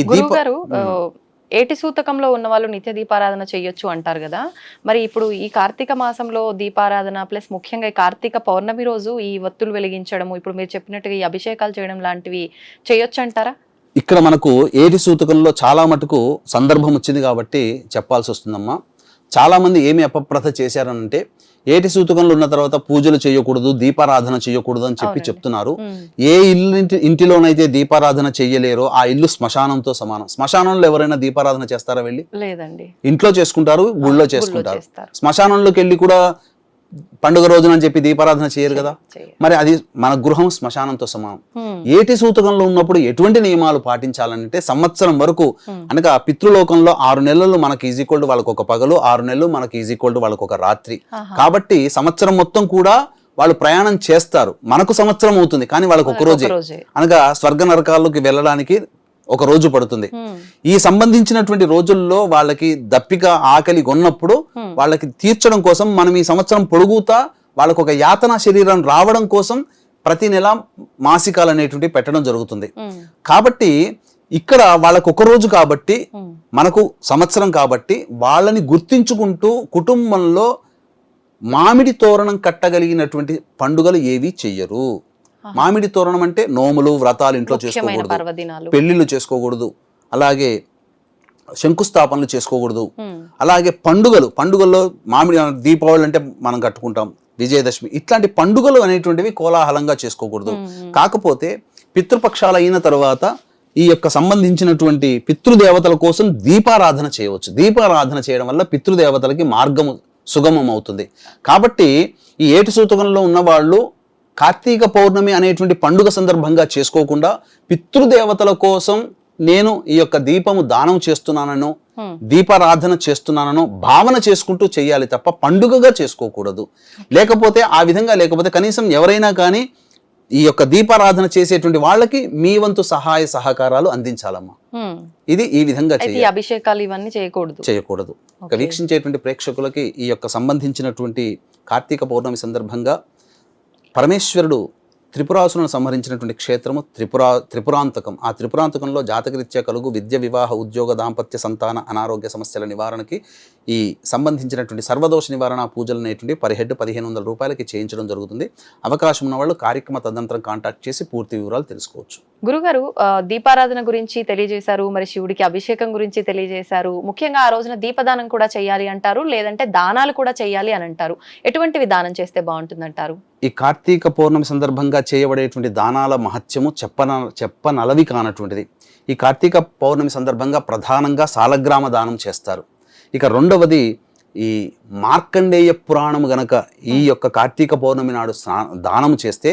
ఏటి సూతకంలో ఉన్న వాళ్ళు నిత్య దీపారాధన చేయొచ్చు అంటారు కదా, మరి ఇప్పుడు ఈ కార్తీక మాసంలో దీపారాధన ప్లస్ ముఖ్యంగా ఈ కార్తీక పౌర్ణమి రోజు ఈ ఒత్తులు వెలిగించడము, ఇప్పుడు మీరు చెప్పినట్టుగా ఈ అభిషేకాలు చేయడం లాంటివి చేయొచ్చు అంటారా? ఇక్కడ మనకు ఏటి సూతకంలో చాలా మటుకు సందర్భం వచ్చింది కాబట్టి చెప్పాల్సి వస్తుందమ్మా. చాలా మంది ఏమి అపప్రథ చేశారనంటే ఏటి సూతకంలో ఉన్న తర్వాత పూజలు చేయకూడదు, దీపారాధన చేయకూడదు అని చెప్తున్నారు. ఏ ఇంటిలోనైతే దీపారాధన చెయ్యలేరో ఆ ఇల్లు శ్మశానంతో సమానం. శ్మశానంలో ఎవరైనా దీపారాధన చేస్తారా? వెళ్ళి లేదండి. ఇంట్లో చేసుకుంటారు, గుళ్ళో చేసుకుంటారు. శ్మశానంలోకి వెళ్ళి కూడా పండుగ రోజున అని చెప్పి దీపారాధన చేయరు కదా. మరి అది మన గృహం శ్మశానంతో సమానం. ఏటి సూతకంలో ఉన్నప్పుడు ఎటువంటి నియమాలు పాటించాలంటే సంవత్సరం వరకు అనగా పితృలోకంలో 6 నెలలు మనకి ఈజ్ ఈక్వల్ టు వాళ్ళకు ఒక పగలు, 6 నెలలు మనకి ఈజ్ ఈక్వల్ టు వాళ్ళకు ఒక రాత్రి. కాబట్టి సంవత్సరం మొత్తం కూడా వాళ్ళు ప్రయాణం చేస్తారు. మనకు సంవత్సరం అవుతుంది కానీ వాళ్ళకు ఒక రోజే. అనగా స్వర్గ నరకాల్లోకి వెళ్ళడానికి ఒక రోజు పడుతుంది. ఈ సంబంధించినటువంటి రోజుల్లో వాళ్ళకి దప్పిక ఆకలి కొన్నప్పుడు వాళ్ళకి తీర్చడం కోసం మనం ఈ సంవత్సరం పొడుగుతా వాళ్ళకు ఒక యాతన శరీరం రావడం కోసం ప్రతి నెల మాసికాలు అనేటువంటి పెట్టడం జరుగుతుంది. కాబట్టి ఇక్కడ వాళ్ళకు ఒక రోజు కాబట్టి మనకు సంవత్సరం కాబట్టి వాళ్ళని గుర్తించుకుంటూ కుటుంబంలో మామిడి తోరణం కట్టగలిగినటువంటి పండుగలు ఏవి చెయ్యరు. మామిడి తోరణం అంటే నోములు, వ్రతాలు ఇంట్లో చేసుకోకూడదు, పెళ్లిళ్ళు చేసుకోకూడదు, అలాగే శంకుస్థాపనలు చేసుకోకూడదు. అలాగే పండుగల్లో మామిడి దీపావళి అంటే మనం కట్టుకుంటాం, విజయదశమి, ఇట్లాంటి పండుగలు అనేటువంటివి కోలాహలంగా చేసుకోకూడదు. కాకపోతే పితృపక్షాలు అయిన తర్వాత ఈ యొక్క సంబంధించినటువంటి పితృదేవతల కోసం దీపారాధన చేయవచ్చు. దీపారాధన చేయడం వల్ల పితృదేవతలకి మార్గము సుగమం అవుతుంది. కాబట్టి ఈ ఏటి సూతకంలో ఉన్న వాళ్ళు కార్తీక పౌర్ణమి అనేటువంటి పండుగ సందర్భంగా చేసుకోకుండా పితృదేవతల కోసం నేను ఈ యొక్క దీపము దానం చేస్తున్నానో దీపారాధన చేస్తున్నానో భావన చేసుకుంటూ చేయాలి తప్ప పండుగగా చేసుకోకూడదు. లేకపోతే ఆ విధంగా లేకపోతే కనీసం ఎవరైనా కానీ ఈ యొక్క దీపారాధన చేసేటువంటి వాళ్ళకి మీ వంతు సహాయ సహకారాలు అందించాలమ్మా. ఇది ఈ విధంగా అభిషేకాలు ఇవన్నీ చేయకూడదు. వీక్షించేటువంటి ప్రేక్షకులకి ఈ యొక్క సంబంధించినటువంటి కార్తీక పౌర్ణమి సందర్భంగా పరమేశ్వరుడు త్రిపురాసులను సంహరించినటువంటి క్షేత్రము త్రిపురాంతకం. ఆ త్రిపురాంతకంలో జాతకరీత్యా కలుగు విద్య, వివాహ, ఉద్యోగ, దాంపత్య, సంతాన, అనారోగ్య సమస్యల నివారణకి ఈ సంబంధించినటువంటి సర్వదోష నివారణ పూజలు అనేటువంటి పర్ హెడ్ 1500 రూపాయలకి చేయించడం జరుగుతుంది. అవకాశం ఉన్న వాళ్ళు కార్యక్రమ తదనంతరం కాంటాక్ట్ చేసి పూర్తి వివరాలు తెలుసుకోవచ్చు. గురుగారు దీపారాధన గురించి తెలియజేశారు, మరి శివుడికి అభిషేకం గురించి తెలియజేశారు. ముఖ్యంగా ఆ రోజున దీపదానం కూడా చేయాలి అంటారు, లేదంటే దానాలు కూడా చేయాలి అని అంటారు. ఎటువంటివి దానం చేస్తే బాగుంటుందంటారు? ఈ కార్తీక పౌర్ణమి సందర్భంగా చేయబడేటువంటి దానాల మహత్యము చెప్పనలవి కానటువంటిది. ఈ కార్తీక పౌర్ణమి సందర్భంగా ప్రధానంగా సాలగ్రామ దానం చేస్తారు. ఇక రెండవది ఈ మార్కండేయ పురాణము గనక ఈ యొక్క కార్తీక పౌర్ణమి నాడు దానం చేస్తే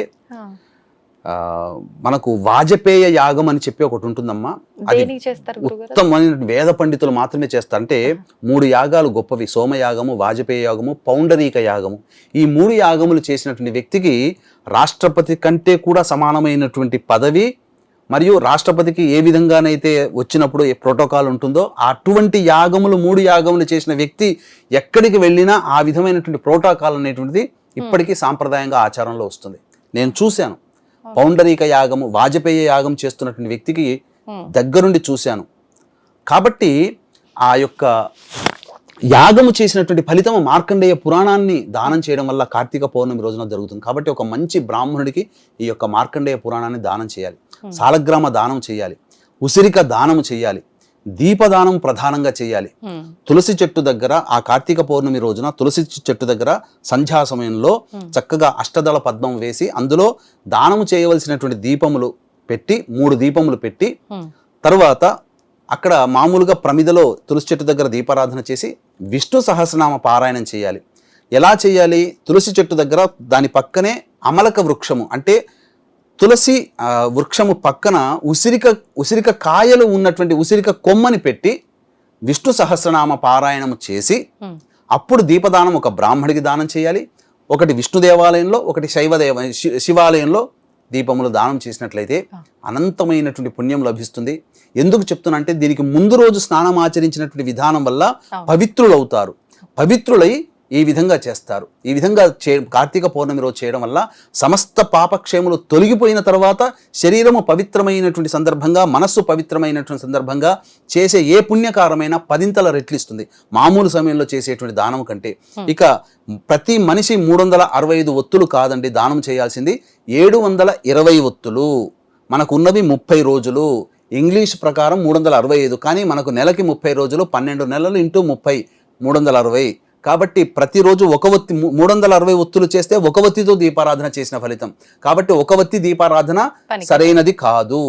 మనకు వాజపేయ యాగం అని చెప్పి ఒకటి ఉంటుందమ్మా. అది ఉత్తమమైన వేద పండితులు మాత్రమే చేస్తారు. అంటే 3 యాగాలు గొప్పవి: సోమయాగము, వాజపేయ యాగము, పౌండరీక యాగము. ఈ 3 యాగములు చేసినటువంటి వ్యక్తికి రాష్ట్రపతి కంటే కూడా సమానమైనటువంటి పదవి, మరియు రాష్ట్రపతికి ఏ విధంగానైతే వచ్చినప్పుడు ఏ ప్రోటోకాల్ ఉంటుందో అటువంటి యాగములు 3 యాగములు చేసిన వ్యక్తి ఎక్కడికి వెళ్ళినా ఆ విధమైనటువంటి ప్రోటోకాల్ అనేటువంటిది ఇప్పటికీ సాంప్రదాయంగా ఆచారంలో వస్తుంది. నేను చూశాను పౌండరీక యాగము, వాజపేయ యాగం చేస్తున్నటువంటి వ్యక్తికి దగ్గరుండి చూశాను. కాబట్టి ఆ యొక్క యాగము చేసినటువంటి ఫలితము మార్కండేయ పురాణాన్ని దానం చేయడం వల్ల కార్తీక పౌర్ణమి రోజున జరుగుతుంది. కాబట్టి ఒక మంచి బ్రాహ్మణుడికి ఈ యొక్క మార్కండేయ పురాణాన్ని దానం చేయాలి, సాలగ్రామ దానం చేయాలి, ఉసిరిక దానము చేయాలి, దీపదానం ప్రధానంగా చేయాలి. తులసి చెట్టు దగ్గర ఆ కార్తీక పౌర్ణమి రోజున తులసి చెట్టు దగ్గర సంధ్యా సమయంలో చక్కగా అష్టదళ పద్మం వేసి అందులో దానము చేయవలసినటువంటి దీపములు పెట్టి 3 దీపములు పెట్టి తరువాత అక్కడ మామూలుగా ప్రమిదలో తులసి చెట్టు దగ్గర దీపారాధన చేసి విష్ణు సహస్రనామ పారాయణం చేయాలి. ఎలా చేయాలి? తులసి చెట్టు దగ్గర దాని పక్కనే అమలక వృక్షము అంటే తులసి వృక్షము పక్కన ఉసిరిక కాయలు ఉన్నటువంటి ఉసిరిక కొమ్మని పెట్టి విష్ణు సహస్రనామ పారాయణము చేసి అప్పుడు దీపదానం ఒక బ్రాహ్మడికి దానం చేయాలి. ఒకటి విష్ణు దేవాలయంలో, ఒకటి శివాలయంలో దీపములు దానం చేసినట్లయితే అనంతమైనటువంటి పుణ్యం లభిస్తుంది. ఎందుకు చెప్తున్నా అంటే దీనికి ముందు రోజు స్నానం ఆచరించినటువంటి విధానం వల్ల పవిత్రులవుతారు. పవిత్రులై ఈ విధంగా చేస్తారు. ఈ విధంగా కార్తీక పౌర్ణమి రోజు చేయడం వల్ల సమస్త పాపక్షేములు తొలగిపోయిన తర్వాత శరీరము పవిత్రమైనటువంటి సందర్భంగా, మనస్సు పవిత్రమైనటువంటి సందర్భంగా చేసే ఏ పుణ్యకారమైనా 10 రెట్లు ఇస్తుంది మామూలు సమయంలో చేసేటువంటి దానం కంటే. ఇక ప్రతి మనిషి 365 ఒత్తులు కాదండి దానం చేయాల్సింది, 720 ఒత్తులు. మనకు ఉన్నవి 30 రోజులు. ఇంగ్లీష్ ప్రకారం 365, కానీ మనకు నెలకి 30 రోజులు, 12 నెలలు ఇంటూ 30 360. కాబట్టి ప్రతిరోజు 1 ఒత్తి 360 ఒత్తులు చేస్తే 1 ఒత్తితో దీపారాధన చేసిన ఫలితం. కాబట్టి 1 ఒత్తి దీపారాధన సరైనది కాదు.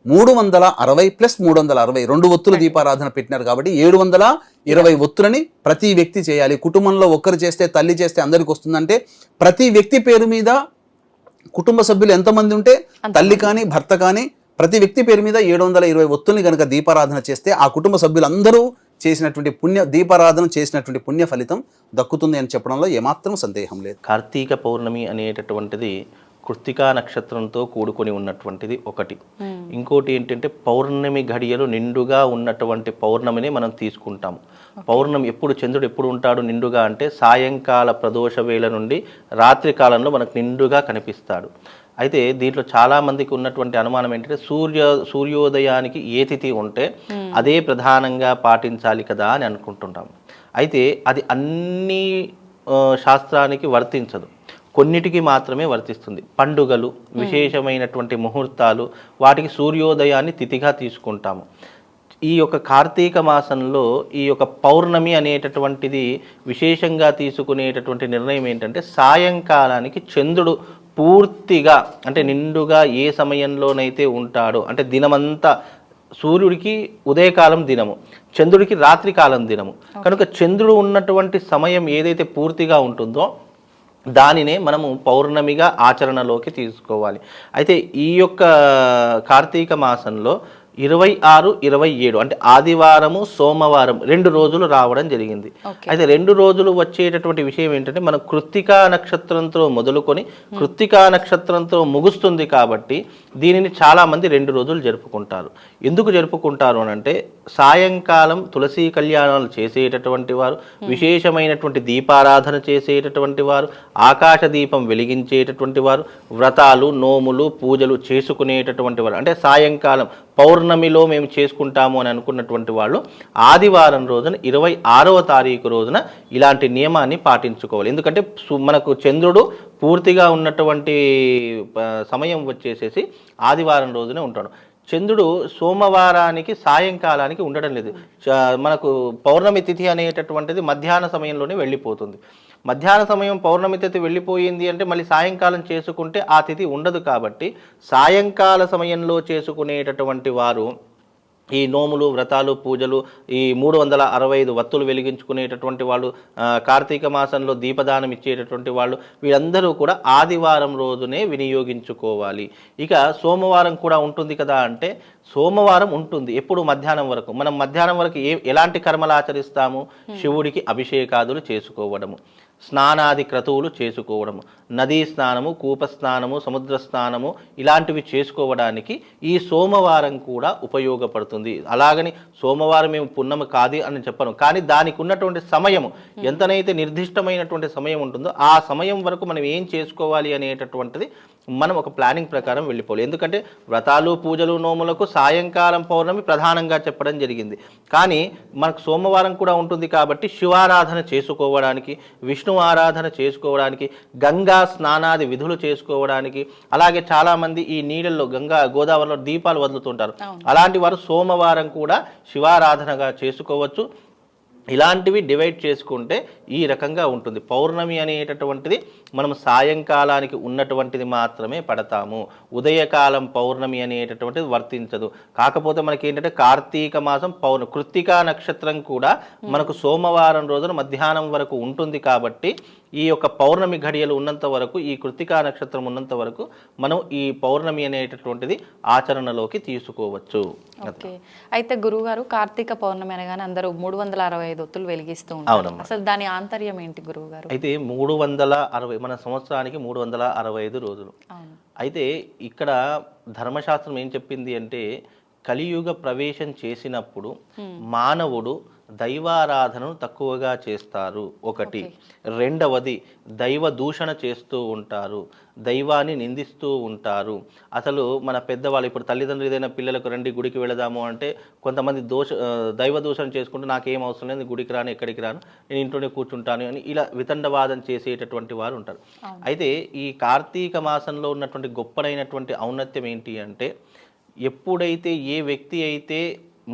360 ప్లస్ 360 2 ఒత్తులు దీపారాధన పెట్టినారు. కాబట్టి 720 ఒత్తులని ప్రతి వ్యక్తి చేయాలి. కుటుంబంలో ఒక్కరు చేస్తే, తల్లి చేస్తే అందరికి వస్తుందంటే ప్రతి వ్యక్తి పేరు మీద కుటుంబ సభ్యులు ఎంతమంది ఉంటే తల్లి కానీ భర్త కానీ ప్రతి వ్యక్తి పేరు మీద 720 ఒత్తుల్ని కనుక దీపారాధన చేస్తే ఆ కుటుంబ సభ్యులందరూ చేసినటువంటి దీపారాధన చేసినటువంటి పుణ్య ఫలితం దక్కుతుంది అని చెప్పడంలో ఏమాత్రం సందేహం లేదు. కార్తీక పౌర్ణమి అనేటటువంటిది కృత్తికా నక్షత్రంతో కూడుకొని ఉన్నటువంటిది ఒకటి. ఇంకోటి ఏంటంటే పౌర్ణమి ఘడియలు నిండుగా ఉన్నటువంటి పౌర్ణమిని మనం తీసుకుంటాము. పౌర్ణమి చంద్రుడు ఎప్పుడు ఉంటాడు నిండుగా అంటే సాయంకాల ప్రదోష వేళ నుండి రాత్రి కాలంలో మనకు నిండుగా కనిపిస్తాడు. అయితే దీంట్లో చాలా మందికి ఉన్నటువంటి అనుమానం ఏంటంటే సూర్యోదయానికి ఏ తిథి ఉంటే అదే ప్రధానంగా పాటించాలి కదా అని అనుకుంటుంటాం. అయితే అది అన్ని శాస్త్రానికి వర్తించదు, కొన్నిటికి మాత్రమే వర్తిస్తుంది. పండుగలు, విశేషమైనటువంటి ముహూర్తాలు, వాటికి సూర్యోదయాన్ని తిథిగా తీసుకుంటాము. ఈ యొక్క కార్తీక మాసంలో ఈ యొక్క పౌర్ణమి అనేటటువంటిది విశేషంగా తీసుకునేటటువంటి నిర్ణయం ఏంటంటే సాయంకాలానికి చంద్రుడు పూర్తిగా అంటే నిండుగా ఏ సమయంలోనైతే ఉంటాడో అంటే దినమంతా సూర్యుడికి ఉదయకాలం దినము, చంద్రుడికి రాత్రికాలం దినము. కనుక చంద్రుడు ఉన్నటువంటి సమయం ఏదైతే పూర్తిగా ఉంటుందో దానినే మనము పౌర్ణమిగా ఆచరణలోకి తీసుకోవాలి. అయితే ఈ యొక్క కార్తీక మాసంలో 26, 27 అంటే ఆదివారము సోమవారం 2 రోజులు రావడం జరిగింది. అయితే 2 రోజులు వచ్చేటటువంటి విషయం ఏంటంటే మనం కృత్తికా నక్షత్రంతో మొదలుకొని కృత్తికా నక్షత్రంతో ముగుస్తుంది కాబట్టి దీనిని చాలామంది 2 రోజులు జరుపుకుంటారు. ఎందుకు జరుపుకుంటారు అని అంటే సాయంకాలం తులసీ కళ్యాణాలు చేసేటటువంటి వారు, విశేషమైనటువంటి దీపారాధన చేసేటటువంటి వారు, ఆకాశ దీపం వెలిగించేటటువంటి వారు, వ్రతాలు నోములు పూజలు చేసుకునేటటువంటి వారు, అంటే సాయంకాలం పౌర్ణమిలో మేము చేసుకుంటాము అని అనుకున్నటువంటి వాళ్ళు ఆదివారం రోజున 26వ తారీఖు రోజున ఇలాంటి నియమాన్ని పాటించుకోవాలి. ఎందుకంటే మనకు చంద్రుడు పూర్తిగా ఉన్నటువంటి సమయం వచ్చేసేసి ఆదివారం రోజునే ఉంటాడు. చంద్రుడు సోమవారానికి సాయంకాలానికి ఉండడం లేదు. మనకు పౌర్ణమి తిథి అనేటటువంటిది మధ్యాహ్న సమయంలోనే వెళ్ళిపోతుంది. మధ్యాహ్న సమయం పౌర్ణమి తిథి వెళ్ళిపోయింది అంటే మళ్ళీ సాయంకాలం చేసుకుంటే ఆ తిథి ఉండదు. కాబట్టి సాయంకాల సమయంలో చేసుకునేటటువంటి వారు ఈ నోములు వ్రతాలు పూజలు ఈ 365 వత్తులు వెలిగించుకునేటటువంటి వాళ్ళు, కార్తీక మాసంలో దీపదానం ఇచ్చేటటువంటి వాళ్ళు, వీళ్ళందరూ కూడా ఆదివారం రోజునే వినియోగించుకోవాలి. ఇక సోమవారం కూడా ఉంటుంది కదా అంటే సోమవారం ఉంటుంది ఎప్పుడు మధ్యాహ్నం వరకు. మనం మధ్యాహ్నం వరకు ఎలాంటి కర్మలు ఆచరిస్తాము? శివుడికి అభిషేకాదులు చేసుకోవడము, స్నానాది క్రతువులు చేసుకోవడము, నదీ స్నానము, కూప స్నానము, సముద్ర స్నానము ఇలాంటివి చేసుకోవడానికి ఈ సోమవారం కూడా ఉపయోగపడుతుంది. అలాగని సోమవారం మేము పున్నమి కాదు అని చెప్పను, కానీ దానికి ఉన్నటువంటి సమయము ఎంతనైతే నిర్దిష్టమైనటువంటి సమయం ఉంటుందో ఆ సమయం వరకు మనం ఏం చేసుకోవాలి అనేటటువంటిది మనం ఒక ప్లానింగ్ ప్రకారం వెళ్ళిపోవాలి. ఎందుకంటే వ్రతాలు పూజలు నోములకు సాయంకాలం పౌర్ణమి ప్రధానంగా చెప్పడం జరిగింది. కానీ మనకు సోమవారం కూడా ఉంటుంది కాబట్టి శివారాధన చేసుకోవడానికి, విష్ణు ఆరాధన చేసుకోవడానికి, గంగా స్నానాది విధులు చేసుకోవడానికి, అలాగే చాలామంది ఈ నీళ్ళల్లో గోదావరిలో దీపాలు వదులుతుంటారు. అలాంటి వారు సోమవారం కూడా శివారాధనగా చేసుకోవచ్చు. ఇలాంటివి డివైడ్ చేసుకుంటే ఈ రకంగా ఉంటుంది. పౌర్ణమి అనేటటువంటిది మనం సాయంకాలానికి ఉన్నటువంటిది మాత్రమే పడతాము. ఉదయకాలం పౌర్ణమి అనేటటువంటిది వర్తించదు. కాకపోతే మనకి ఏంటంటే కార్తీక మాసం కృత్తికా నక్షత్రం కూడా మనకు సోమవారం రోజున మధ్యాహ్నం వరకు ఉంటుంది. కాబట్టి ఈ యొక్క పౌర్ణమి ఘడియలు ఉన్నంత వరకు, ఈ కృత్తికా నక్షత్రం ఉన్నంత వరకు మనం ఈ పౌర్ణమి అనేటటువంటిది ఆచరణలోకి తీసుకోవచ్చు. ఓకే. అయితే గురువుగారు కార్తీక పౌర్ణమి అనగానే అందరూ 365 ఒత్తులు వెలిగిస్తూ ఉంటారు. అసలు దాని ఆంతర్యం ఏంటి గురువుగారు? అయితే 360 మన సంవత్సరానికి 365 రోజులు. అయితే ఇక్కడ ధర్మశాస్త్రం ఏం చెప్పింది అంటే కలియుగ ప్రవేశం చేసినప్పుడు మానవుడు దైవారాధనను తక్కువగా చేస్తారు ఒకటి. రెండవది దైవ దూషణ చేస్తూ ఉంటారు, దైవాన్ని నిందిస్తూ ఉంటారు. అసలు మన పెద్దవాళ్ళు ఇప్పుడు తల్లిదండ్రులు ఏదైనా పిల్లలకు రండి గుడికి వెళదాము అంటే కొంతమంది దైవ దూషణ చేసుకుంటూ నాకేం అవసరం లేదు, గుడికి రాను, ఎక్కడికి రాను, నేను ఇంట్లోనే కూర్చుంటాను అని ఇలా వితండవాదం చేసేటటువంటి వారు ఉంటారు. అయితే ఈ కార్తీక మాసంలో ఉన్నటువంటి గొప్పనైనటువంటి ఔన్నత్యం ఏంటి అంటే ఎప్పుడైతే ఏ వ్యక్తి అయితే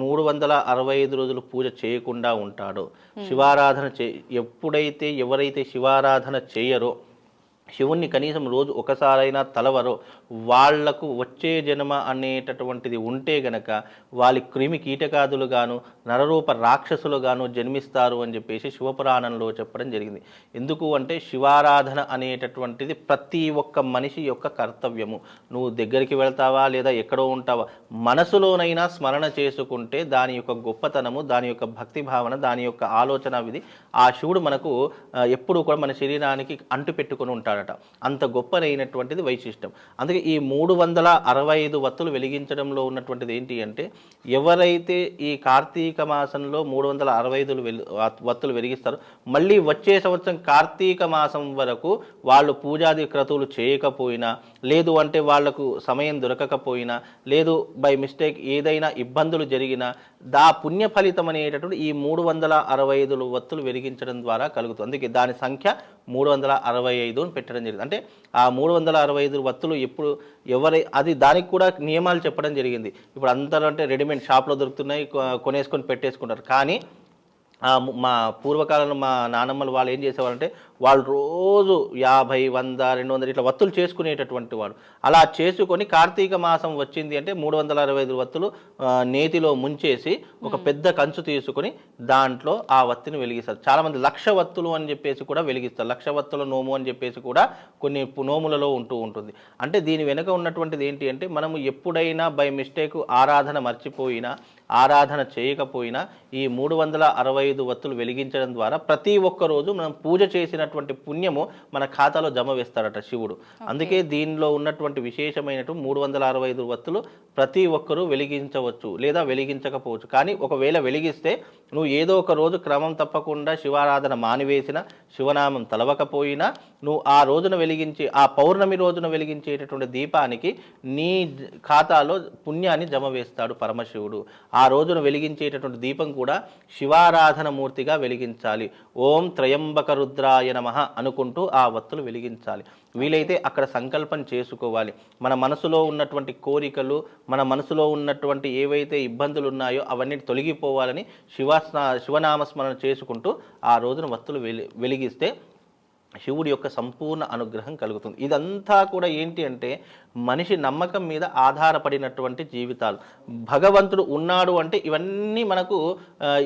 365 రోజులు పూజ చేయకుండా ఉంటాడో, శివారాధన ఎప్పుడైతే ఎవరైతే శివారాధన చేయరో, శివుణ్ణి కనీసం రోజు ఒకసారైనా తలవరో వాళ్లకు వచ్చే జన్మ అనేటటువంటిది ఉంటే గనక వాళ్ళ క్రిమి కీటకాదులు గాను నరరూప రాక్షసులు గాను జన్మిస్తారు అని చెప్పేసి శివపురాణంలో చెప్పడం జరిగింది. ఎందుకు అంటే శివారాధన అనేటటువంటిది ప్రతి ఒక్క మనిషి యొక్క కర్తవ్యము. నువ్వు దగ్గరికి వెళ్తావా లేదా ఎక్కడో ఉంటావా, మనసులోనైనా స్మరణ చేసుకుంటే దాని యొక్క గొప్పతనము, దాని యొక్క భక్తి భావన, దాని యొక్క ఆలోచన విధి ఆ శివుడు మనకు ఎప్పుడూ కూడా మన శరీరానికి అంటు పెట్టుకుని ఉంటాడట. అంత గొప్పనైనటువంటిది వైశిష్టం. అందుకే ఈ 365 వత్తులు వెలిగించడంలో ఉన్నటువంటిది ఏంటి అంటే ఎవరైతే ఈ కార్తీక మాసంలో 365 వత్తులు వెలిగిస్తారో మళ్ళీ వచ్చే సంవత్సరం కార్తీక మాసం వరకు వాళ్ళు పూజాది క్రతువులు చేయకపోయినా, లేదు అంటే వాళ్లకు సమయం దొరకకపోయినా, లేదు బై మిస్టేక్ ఏదైనా ఇబ్బందులు జరిగినా దా పుణ్య ఫలితం అనేటటువంటి ఈ 365 వత్తులు వెలిగించడం ద్వారా కలుగుతుంది. అందుకే దాని సంఖ్య 365 అని పెట్టడం జరిగింది. అంటే ఆ 365 వత్తులు ఎప్పుడు అది దానికి కూడా నియమాలు చెప్పడం జరిగింది. ఇప్పుడు అందరూ అంటే రెడీమేడ్ షాప్లో దొరుకుతున్నాయి, కొనేసుకొని పెట్టేసుకుంటారు. కానీ మా పూర్వకాలంలో మా నానమ్మలు వాళ్ళు ఏం చేసేవారంటే వాళ్ళు రోజు 50, 100, 200 ఇట్లా వత్తులు చేసుకునేటటువంటి వాడు. అలా చేసుకొని కార్తీక మాసం వచ్చింది అంటే 365 వత్తులు నేతిలో ముంచేసి ఒక పెద్ద కంచు తీసుకొని దాంట్లో ఆ వత్తిని వెలిగిస్తారు. చాలామంది 1,00,000 వత్తులు అని చెప్పేసి కూడా వెలిగిస్తారు. 1,00,000 వత్తుల నోము అని చెప్పేసి కూడా కొన్ని నోములలో ఉంటుంది. అంటే దీని వెనుక ఉన్నటువంటిది ఏంటి అంటే మనము ఎప్పుడైనా బై మిస్టేక్ ఆరాధన మర్చిపోయినా, ఆరాధన చేయకపోయినా ఈ 365 వత్తులు వెలిగించడం ద్వారా ప్రతి ఒక్క రోజు మనం పూజ చేసినటువంటి పుణ్యము మన ఖాతాలో జమ వేస్తారట శివుడు. అందుకే దీనిలో ఉన్నటువంటి విశేషమైనటువంటి 365 వత్తులు ప్రతి ఒక్కరూ వెలిగించవచ్చు లేదా వెలిగించకపోవచ్చు. కానీ ఒకవేళ వెలిగిస్తే నువ్వు ఏదో ఒక రోజు క్రమం తప్పకుండా శివారాధన మానివేసిన, శివనామం తలవకపోయినా నువ్వు ఆ రోజున వెలిగించి ఆ పౌర్ణమి రోజున వెలిగించేటటువంటి దీపానికి నీ ఖాతాలో పుణ్యాన్ని జమ వేస్తాడు పరమశివుడు. ఆ రోజున వెలిగించేటటువంటి దీపం కూడా శివారాధన మూర్తిగా వెలిగించాలి. ఓం త్రయంబక రుద్రాయ నమః అనుకుంటూ ఆ వత్తులు వెలిగించాలి. వీలైతే అక్కడ సంకల్పం చేసుకోవాలి. మన మనసులో ఉన్నటువంటి కోరికలు, మన మనసులో ఉన్నటువంటి ఏవైతే ఇబ్బందులు ఉన్నాయో అవన్నీ తొలగిపోవాలని శివనామస్మరణ చేసుకుంటూ ఆ రోజున వత్తులు వెలిగిస్తే శివుడి యొక్క సంపూర్ణ అనుగ్రహం కలుగుతుంది. ఇదంతా కూడా ఏంటి అంటే మనిషి నమ్మకం మీద ఆధారపడినటువంటి జీవితాలు. భగవంతుడు ఉన్నాడు అంటే ఇవన్నీ మనకు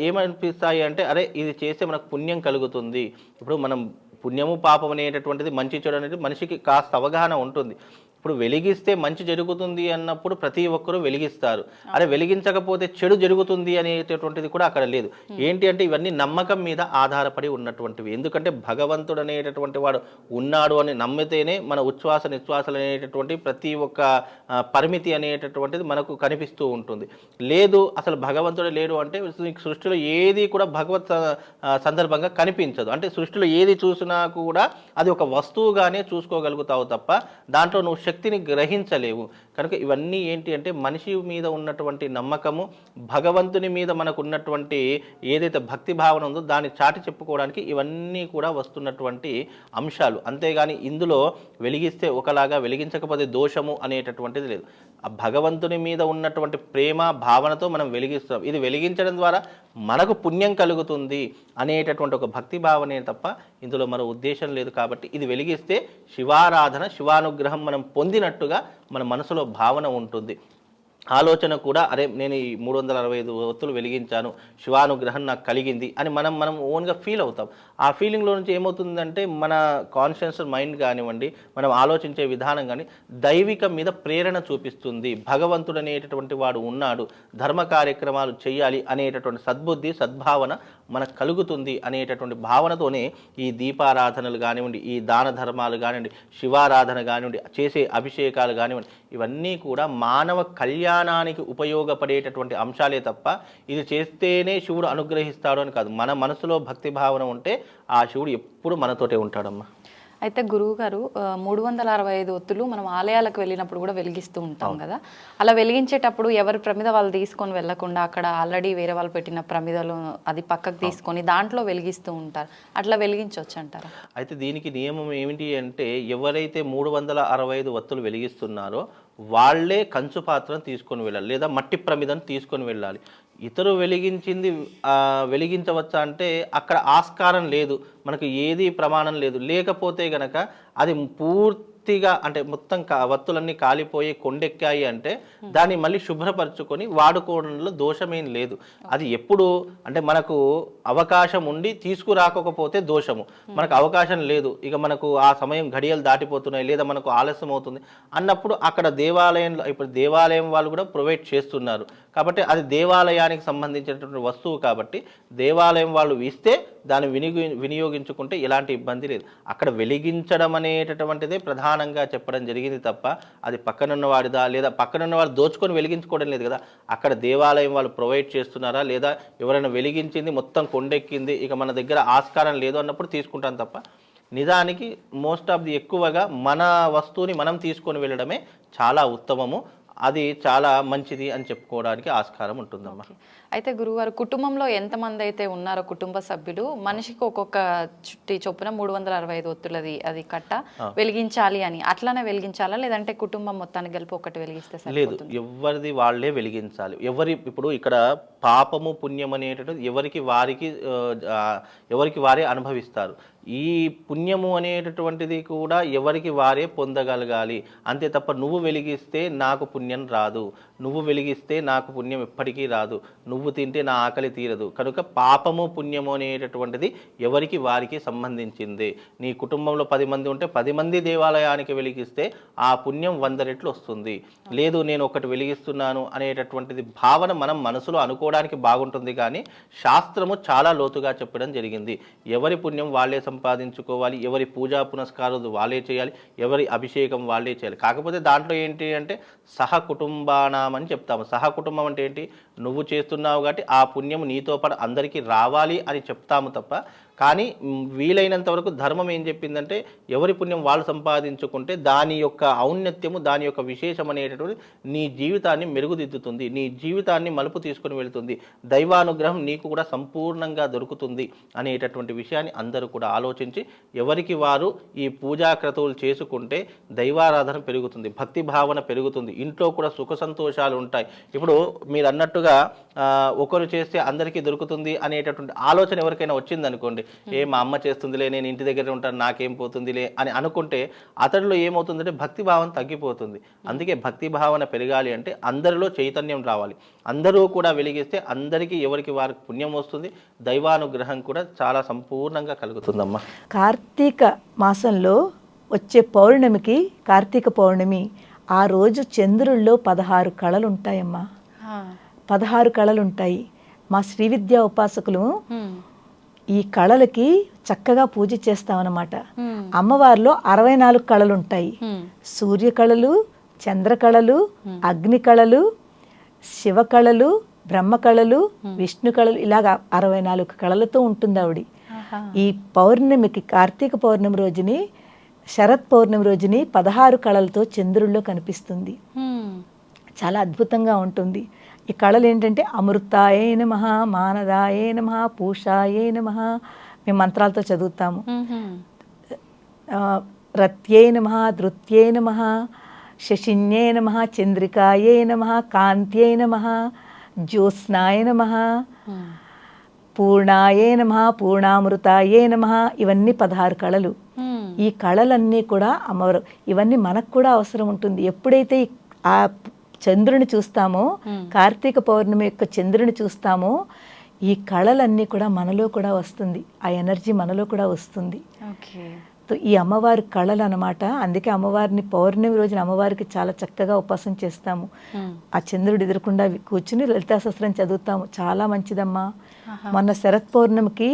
ఏమనిపిస్తాయి అంటే అరే ఇది చేస్తే మనకు పుణ్యం కలుగుతుంది. ఇప్పుడు మనం పుణ్యము పాపం అనేటటువంటిది మంచి చెడు అనేది మనిషికి కాస్త అవగాహన ఉంటుంది. ఇప్పుడు వెలిగిస్తే మంచి జరుగుతుంది అన్నప్పుడు ప్రతి ఒక్కరూ వెలిగిస్తారు. అరే వెలిగించకపోతే చెడు జరుగుతుంది అనేటటువంటిది కూడా అక్కడ లేదు. ఏంటి అంటే ఇవన్నీ నమ్మకం మీద ఆధారపడి ఉన్నటువంటివి. ఎందుకంటే భగవంతుడు అనేటటువంటి వాడు ఉన్నాడు అని నమ్మితేనే మన ఉచ్ఛ్వాస నిశ్వాసాలు అనేటటువంటి ప్రతి ఒక్క పరిమితి అనేటటువంటిది మనకు కనిపిస్తూ ఉంటుంది. లేదు అసలు భగవంతుడు లేడు అంటే సృష్టిలో ఏది కూడా భగవత్ సందర్భంగా కనిపించదు. అంటే సృష్టిలో ఏది చూసినా కూడా అది ఒక వస్తువుగానే చూసుకోగలుగుతావు తప్ప దాంట్లో నువ్వు శక్తిని గ్రహించలేవు. కనుక ఇవన్నీ ఏంటి అంటే మనిషి మీద ఉన్నటువంటి నమ్మకము, భగవంతుని మీద మనకు ఉన్నటువంటి ఏదైతే భక్తి భావన ఉందో దాన్ని చాటి చెప్పుకోవడానికి ఇవన్నీ కూడా వస్తున్నటువంటి అంశాలు. అంతేగాని ఇందులో వెలిగిస్తే ఒకలాగా వెలిగించకపోతే దోషము అనేటటువంటిది లేదు. ఆ భగవంతుని మీద ఉన్నటువంటి ప్రేమ భావనతో మనం వెలిగిస్తాం. ఇది వెలిగించడం ద్వారా మనకు పుణ్యం కలుగుతుంది అనేటటువంటి ఒక భక్తి భావనే తప్ప ఇందులో మరో ఉద్దేశం లేదు. కాబట్టి ఇది వెలిగిస్తే శివారాధన, శివానుగ్రహం మనం పొందినట్టుగా మన మనసులో భావన ఉంటుంది. ఆలోచన కూడా అరే నేను ఈ 365 వత్తులు వెలిగించాను, శివానుగ్రహం నాకు కలిగింది అని మనం ఓన్గా ఫీల్ అవుతాం. ఆ ఫీలింగ్లో నుంచి ఏమవుతుందంటే మన కాన్షియస్ మైండ్ కానివ్వండి, మనం ఆలోచించే విధానం కానీ దైవికం మీద ప్రేరణ చూపిస్తుంది. భగవంతుడు అనేటటువంటి వాడు ఉన్నాడు, ధర్మ కార్యక్రమాలు చేయాలి అనేటటువంటి సద్బుద్ధి, సద్భావన మనకు కలుగుతుంది అనేటటువంటి భావనతోనే ఈ దీపారాధనలు కానివ్వండి, ఈ దాన ధర్మాలు కానివ్వండి, శివారాధన కానివ్వండి, చేసే అభిషేకాలు కానివ్వండి, ఇవన్నీ కూడా మానవ కళ్యాణానికి ఉపయోగపడేటటువంటి అంశాలే తప్ప ఇది చేస్తేనే శివుడు అనుగ్రహిస్తాడు అని కాదు. మన మనసులో భక్తి భావన ఉంటే ఆ శివుడు ఎప్పుడు మనతోటే ఉంటాడమ్మా. అయితే గురువు గారు 365 ఒత్తులు మనం ఆలయాలకు వెళ్ళినప్పుడు కూడా వెలిగిస్తూ ఉంటాం కదా. అలా వెలిగించేటప్పుడు ఎవరి ప్రమిద వాళ్ళు తీసుకొని వెళ్లకుండా అక్కడ ఆల్రెడీ వేరే వాళ్ళు పెట్టిన ప్రమిదలు అది పక్కకు తీసుకొని దాంట్లో వెలిగిస్తూ ఉంటారు. అట్లా వెలిగించవచ్చు అంటారా? అయితే దీనికి నియమం ఏమిటి అంటే ఎవరైతే 365 ఒత్తులు వెలిగిస్తున్నారో వాళ్ళే కంచు పాత్రను తీసుకొని వెళ్ళాలి లేదా మట్టి ప్రమిదను తీసుకొని వెళ్ళాలి. ఇతరు వెలిగించింది వెలిగించవచ్చా అంటే అక్కడ ఆస్కారం లేదు, మనకు ఏది ప్రమాణం లేదు. లేకపోతే గనక అది పూర్తిగా అంటే మొత్తం వత్తులన్నీ కాలిపోయి కొండెక్కాయి అంటే దాన్ని మళ్ళీ శుభ్రపరచుకొని వాడుకోవడంలో దోషమేం లేదు. అది ఎప్పుడు అంటే మనకు అవకాశం ఉండి తీసుకురాకపోతే దోషము, మనకు అవకాశం లేదు, ఇక మనకు ఆ సమయం గడియలు దాటిపోతున్నాయి లేదా మనకు ఆలస్యం అవుతుంది అన్నప్పుడు అక్కడ దేవాలయంలో ఇప్పుడు దేవాలయం వాళ్ళు కూడా ప్రొవైడ్ చేస్తున్నారు కాబట్టి అది దేవాలయానికి సంబంధించినటువంటి వస్తువు కాబట్టి దేవాలయం వాళ్ళు ఇస్తే దాన్ని వినియోగించుకుంటే ఎలాంటి ఇబ్బంది లేదు. అక్కడ వెలిగించడం అనేటటువంటిదే ప్రధానంగా చెప్పడం జరిగింది తప్ప అది పక్కనున్న వాడిదా లేదా పక్కనున్న వాళ్ళు దోచుకొని వెలిగించుకోవడం లేదు కదా. అక్కడ దేవాలయం వాళ్ళు ప్రొవైడ్ చేస్తున్నారా లేదా ఎవరైనా వెలిగించింది మొత్తం కొండెక్కింది ఇక మన దగ్గర ఆస్కారం లేదు అన్నప్పుడు తీసుకుంటాం తప్ప నిజానికి మోస్ట్ ఆఫ్ ది ఎక్కువగా మన వస్తువుని మనం తీసుకొని వెళ్ళడమే చాలా ఉత్తమము. అది చాలా మంచిది అని చెప్పుకోవడానికి ఆస్కారం ఉంటుందమ్మా. అయితే గురువారు కుటుంబంలో ఎంతమంది అయితే ఉన్నారో కుటుంబ సభ్యులు మనిషికి ఒక్కొక్క చుట్టి చొప్పున 365 ఒత్తులది అది కట్ట వెలిగించాలి అని అట్లానే వెలిగించాలా, లేదంటే కుటుంబం మొత్తానికి కలిపి ఒకటి వెలిగిస్తే లేదు, ఎవరిది వాళ్ళే వెలిగించాలి. ఇప్పుడు ఇక్కడ పాపము పుణ్యం అనేటటువంటి ఎవరికి వారే అనుభవిస్తారు. ఈ పుణ్యము అనేటటువంటిది కూడా ఎవరికి వారే పొందగలగాలి అంతే తప్ప నువ్వు వెలిగిస్తే నాకు పుణ్యం రాదు, నువ్వు వెలిగిస్తే నాకు పుణ్యం ఎప్పటికీ రాదు, నువ్వు తింటే నా ఆకలి తీరదు. కనుక పాపము పుణ్యము అనేటటువంటిది ఎవరికి వారికి సంబంధించింది. నీ కుటుంబంలో 10 మంది ఉంటే 10 మంది దేవాలయానికి వెలిగిస్తే ఆ పుణ్యం 100 రెట్లు వస్తుంది. లేదు నేను ఒకటి వెలిగిస్తున్నాను అనేటటువంటిది భావన మనం మనసులో అనుకోవడానికి బాగుంటుంది, కానీ శాస్త్రము చాలా లోతుగా చెప్పడం జరిగింది. ఎవరి పుణ్యం వాళ్ళే సంపాదించుకోవాలి, ఎవరి పూజా పునస్కారాలు వాళ్ళే చేయాలి, ఎవరి అభిషేకం వాళ్ళే చేయాలి. కాకపోతే దాంట్లో ఏంటి అంటే సహకుటుంబానాం అని చెప్తాము. సహకుటుంబం అంటే ఏంటి, నువ్వు చేస్తున్నావు కాబట్టి ఆ పుణ్యం నీతో పాటు అందరికీ రావాలి అని చెప్తాము తప్ప, కానీ వీలైనంత వరకు ధర్మం ఏం చెప్పిందంటే ఎవరి పుణ్యం వాళ్ళు సంపాదించుకుంటే దాని యొక్క ఔన్నత్యము, దాని యొక్క విశేషం అనేటటువంటి నీ జీవితాన్ని మెరుగుదిద్దుతుంది, నీ జీవితాన్ని మలుపు తీసుకుని వెళుతుంది, దైవానుగ్రహం నీకు కూడా సంపూర్ణంగా దొరుకుతుంది అనేటటువంటి విషయాన్ని అందరూ కూడా ఆలోచించి ఎవరికి వారు ఈ పూజా క్రతువులు చేసుకుంటే దైవారాధన పెరుగుతుంది, భక్తి భావన పెరుగుతుంది, ఇంట్లో కూడా సుఖ సంతోషాలు ఉంటాయి. ఇప్పుడు మీరు అన్నట్టుగా ఒకరు చేస్తే అందరికీ దొరుకుతుంది అనేటటువంటి ఆలోచన ఎవరికైనా వచ్చిందనుకోండి, మా అమ్మ చేస్తుందిలే, నేను ఇంటి దగ్గర ఉంటాను, నాకేం పోతుందిలే అని అనుకుంటే అతడిలో ఏమవుతుందంటే భక్తి భావన తగ్గిపోతుంది. అందుకే భక్తి భావన పెరగాలి అంటే అందరిలో చైతన్యం రావాలి, అందరూ కూడా వెలిగిస్తే అందరికీ ఎవరికి వారికి పుణ్యం వస్తుంది, దైవానుగ్రహం కూడా చాలా సంపూర్ణంగా కలుగుతుందమ్మా. కార్తీక మాసంలో వచ్చే పౌర్ణమికి, కార్తీక పౌర్ణమి ఆ రోజు చంద్రుల్లో 16 కళలు ఉంటాయమ్మా. 16 కళలు ఉంటాయి. మా శ్రీ విద్యా ఉపాసకులు ఈ కళలకి చక్కగా పూజ చేస్తామన్నమాట. అమ్మవారిలో 64 కళలు ఉంటాయి. సూర్య కళలు, చంద్ర కళలు, అగ్ని కళలు, శివ కళలు, బ్రహ్మ కళలు, విష్ణు కళలు, ఇలాగా 64 కళలతో ఉంటుంది ఆవిడ. ఈ పౌర్ణమికి, కార్తీక పౌర్ణమి రోజుని, శరత్ పౌర్ణమి రోజుని 16 కళలతో చంద్రుల్లో కనిపిస్తుంది. చాలా అద్భుతంగా ఉంటుంది. ఈ కళలు ఏంటంటే అమృతాయే నమః, మానదాయే నమః, పూషాయే నమః మేము మంత్రాలతో చదువుతాము. రత్యే నమః, ధృత్యే నమః, శశిన్యే నమః, చంద్రికాయే నమః, కాంత్యే నమః, జ్యోత్స్నాయ నమః, పూర్ణాయే నమః, పూర్ణామృతాయే నమః. ఇవన్నీ 16 కళలు. ఈ కళలన్నీ కూడా అమ్మవారు, ఇవన్నీ మనకు కూడా అవసరం ఉంటుంది. ఎప్పుడైతే ఆ చంద్రుని చూస్తామో, కార్తీక పౌర్ణమి యొక్క చంద్రుని చూస్తామో, ఈ కళలన్నీ కూడా మనలో కూడా వస్తుంది, ఆ ఎనర్జీ మనలో కూడా వస్తుంది. ఈ అమ్మవారి కళలు అన్నమాట. అందుకే అమ్మవారిని పౌర్ణమి రోజున అమ్మవారికి చాలా చక్కగా ఉపాసన చేస్తాము. ఆ చంద్రుడు ఎదురకుండా కూర్చుని లలితా సహస్రం చదువుతాము. చాలా మంచిదమ్మా. మొన్న శరత్ పౌర్ణమికి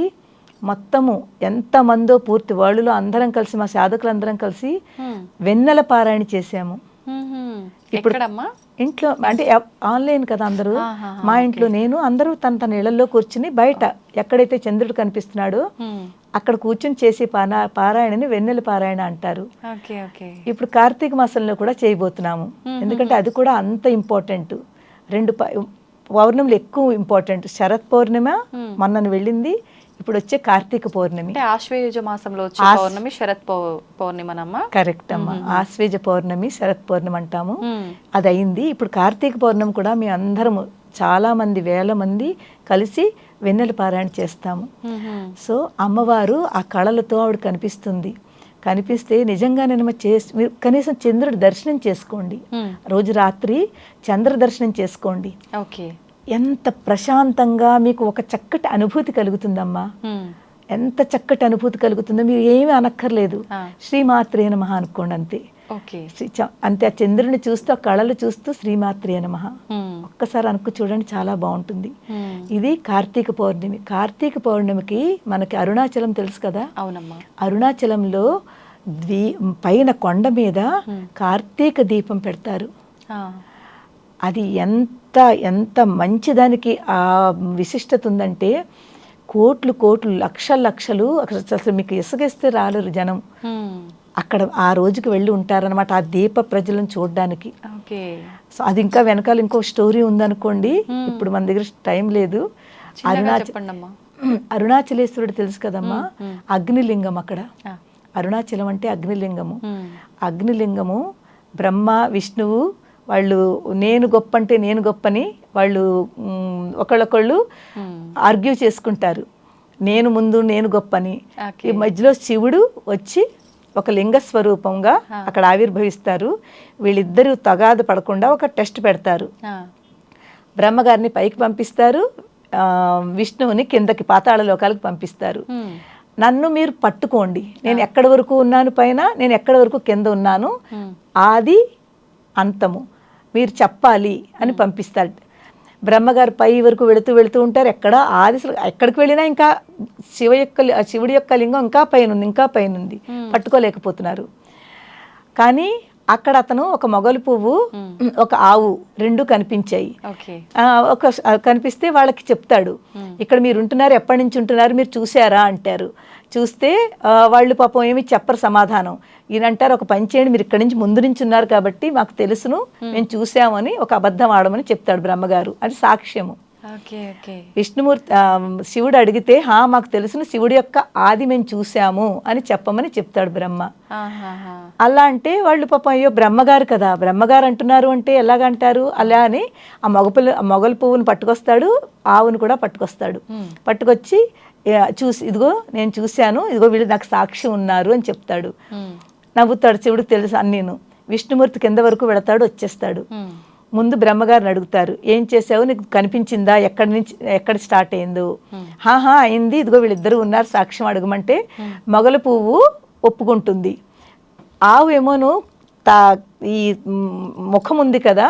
మొత్తము ఎంతమందో పూర్తి వాళ్ళలో అందరం కలిసి, మా సాధకులు అందరం కలిసి వెన్నెల పారాయణ చేసాము. ఇప్పుడు ఇంట్లో అంటే ఆన్లైన్ కదా అందరూ, మా ఇంట్లో నేను, అందరూ తన ఇళ్లలో కూర్చుని బయట ఎక్కడైతే చంద్రుడు కనిపిస్తున్నాడో అక్కడ కూర్చుని చేసే పారాయణని వెన్నెల పారాయణ అంటారు. ఇప్పుడు కార్తీక మాసంలో కూడా చేయబోతున్నాము. ఎందుకంటే అది కూడా అంత ఇంపార్టెంట్. 2 పౌర్ణములు ఎక్కువ ఇంపార్టెంట్. శరత్ పౌర్ణిమ మొన్న వెళ్ళింది, ఇప్పుడు వచ్చే కార్తీక పౌర్ణమి. ఆశ్వేజ మాసంలో వచ్చే పౌర్ణమి శరత్ పౌర్ణిమనమ్మా. కరెక్ట్ అమ్మా. ఆశ్వేజ పౌర్ణమి శరత్ పౌర్ణమి అంటాము. అది అయింది. ఇప్పుడు కార్తీక పౌర్ణమి కూడా మేము అందరము చాలా మంది, వేల మంది కలిసి వెన్నెల పారాయణ చేస్తాము. సో అమ్మవారు ఆ కళలతో ఆవిడ కనిపిస్తుంది. కనిపిస్తే నిజంగానే మీరు కనీసం చంద్రుడి దర్శనం చేసుకోండి. రోజు రాత్రి చంద్ర దర్శనం చేసుకోండి. ఎంత ప్రశాంతంగా మీకు ఒక చక్కటి అనుభూతి కలుగుతుందమ్మా. ఎంత చక్కటి అనుభూతి కలుగుతుందో మీరు ఏమీ అనక్కర్లేదు. శ్రీమాత్రే నమః అనుకోండి అంతే. అంతే. ఆ చంద్రుని చూస్తూ, ఆ కళలు చూస్తూ శ్రీమాత్రే నమః ఒక్కసారి అనుకు చూడండి, చాలా బాగుంటుంది. ఇది కార్తీక పౌర్ణమి. కార్తీక పౌర్ణమికి మనకి అరుణాచలం తెలుసు కదా. అవునమ్మా. అరుణాచలంలో పైన కొండ మీద కార్తీక దీపం పెడతారు. అది ఎంత మంచిదానికి ఆ విశిష్టత ఉందంటే, కోట్లు కోట్లు, లక్షలు అసలు మీకు ఇసుగేస్తే రాలేరు జనం. అక్కడ ఆ రోజుకి వెళ్ళి ఉంటారనమాట ఆ దీప ప్రజ్వలన చూడడానికి. ఓకే. సో అది ఇంకా వెనకాల ఇంకో స్టోరీ ఉందనుకోండి, ఇప్పుడు మన దగ్గర టైం లేదు. చెప్పండి అమ్మా. అరుణాచలేశ్వరుడు తెలుసు కదమ్మా, అగ్నిలింగం అక్కడ. ఆ. అరుణాచలం అంటే అగ్నిలింగము. అగ్నిలింగము బ్రహ్మ విష్ణువు వాళ్ళు నేను గొప్ప అంటే నేను గొప్పని వాళ్ళు ఒకళ్ళొకళ్ళు ఆర్గ్యూ చేసుకుంటారు, నేను ముందు నేను గొప్పని. ఈ మధ్యలో శివుడు వచ్చి ఒక లింగ స్వరూపంగా అక్కడ ఆవిర్భవిస్తారు. వీళ్ళిద్దరూ తగాదు పడకుండా ఒక టెస్ట్ పెడతారు. బ్రహ్మగారిని పైకి పంపిస్తారు, విష్ణువుని కిందకి పాతాళ లోకాలకు పంపిస్తారు. నన్ను మీరు పట్టుకోండి, నేను ఎక్కడి వరకు ఉన్నాను పైన, నేను ఎక్కడి వరకు కింద ఉన్నాను, ఆది అంతము మీరు చెప్పాలి అని పంపిస్తాడు. బ్రహ్మగారు పై వరకు వెళుతూ ఉంటారు. ఎక్కడికి వెళ్ళినా ఇంకా శివుడి యొక్క లింగం ఇంకా పైన ఉంది, పట్టుకోలేకపోతున్నారు. కానీ అక్కడ అతను ఒక మొగలు పువ్వు ఒక ఆవు రెండు కనిపించాయి. కనిపిస్తే వాళ్ళకి చెప్తాడు, ఇక్కడ మీరు ఉంటున్నారు, ఎప్పటి నుంచి ఉంటున్నారు, మీరు చూసారా అంటారు. చూస్తే వాళ్ళు పాపం ఏమి చెప్పరు సమాధానం. ఈయనంటారు, ఒక పని చేయండి, మీరు ఇక్కడి నుంచి ముందు నుంచి ఉన్నారు కాబట్టి మాకు తెలుసును, మేము చూసామని ఒక అబద్ధం ఆడమని చెప్తాడు బ్రహ్మగారు. అది సాక్ష్యము. విష్ణుమూర్తి శివుడు అడిగితే మాకు తెలుసును, శివుడి యొక్క ఆది మేము చూసాము అని చెప్పమని చెప్తాడు బ్రహ్మ. అలా అంటే వాళ్ళు పాపం అయ్యో బ్రహ్మగారు కదా, బ్రహ్మగారు అంటున్నారు అంటే ఎలాగంటారు, అలా అని ఆ మొగలు పువ్వును పట్టుకొస్తాడు, ఆవును కూడా పట్టుకొస్తాడు. పట్టుకొచ్చి ఇదిగో నేను చూశాను, ఇదిగో వీళ్ళు నాకు సాక్షి ఉన్నారు అని చెప్తాడు. నవ్వుతాడు శివుడికి తెలుసు అన్నీను. విష్ణుమూర్తి కింద వరకు వెళతాడు, వచ్చేస్తాడు. ముందు బ్రహ్మగారిని అడుగుతారు, ఏం చేసావు, నీకు కనిపించిందా, ఎక్కడ స్టార్ట్ అయిందో. అయింది, ఇదిగో వీళ్ళిద్దరూ ఉన్నారు సాక్ష్యం అడగమంటే మొగల పువ్వు ఒప్పుకుంటుంది. ఆవు ఏమోను ఈ ముఖం ఉంది కదా,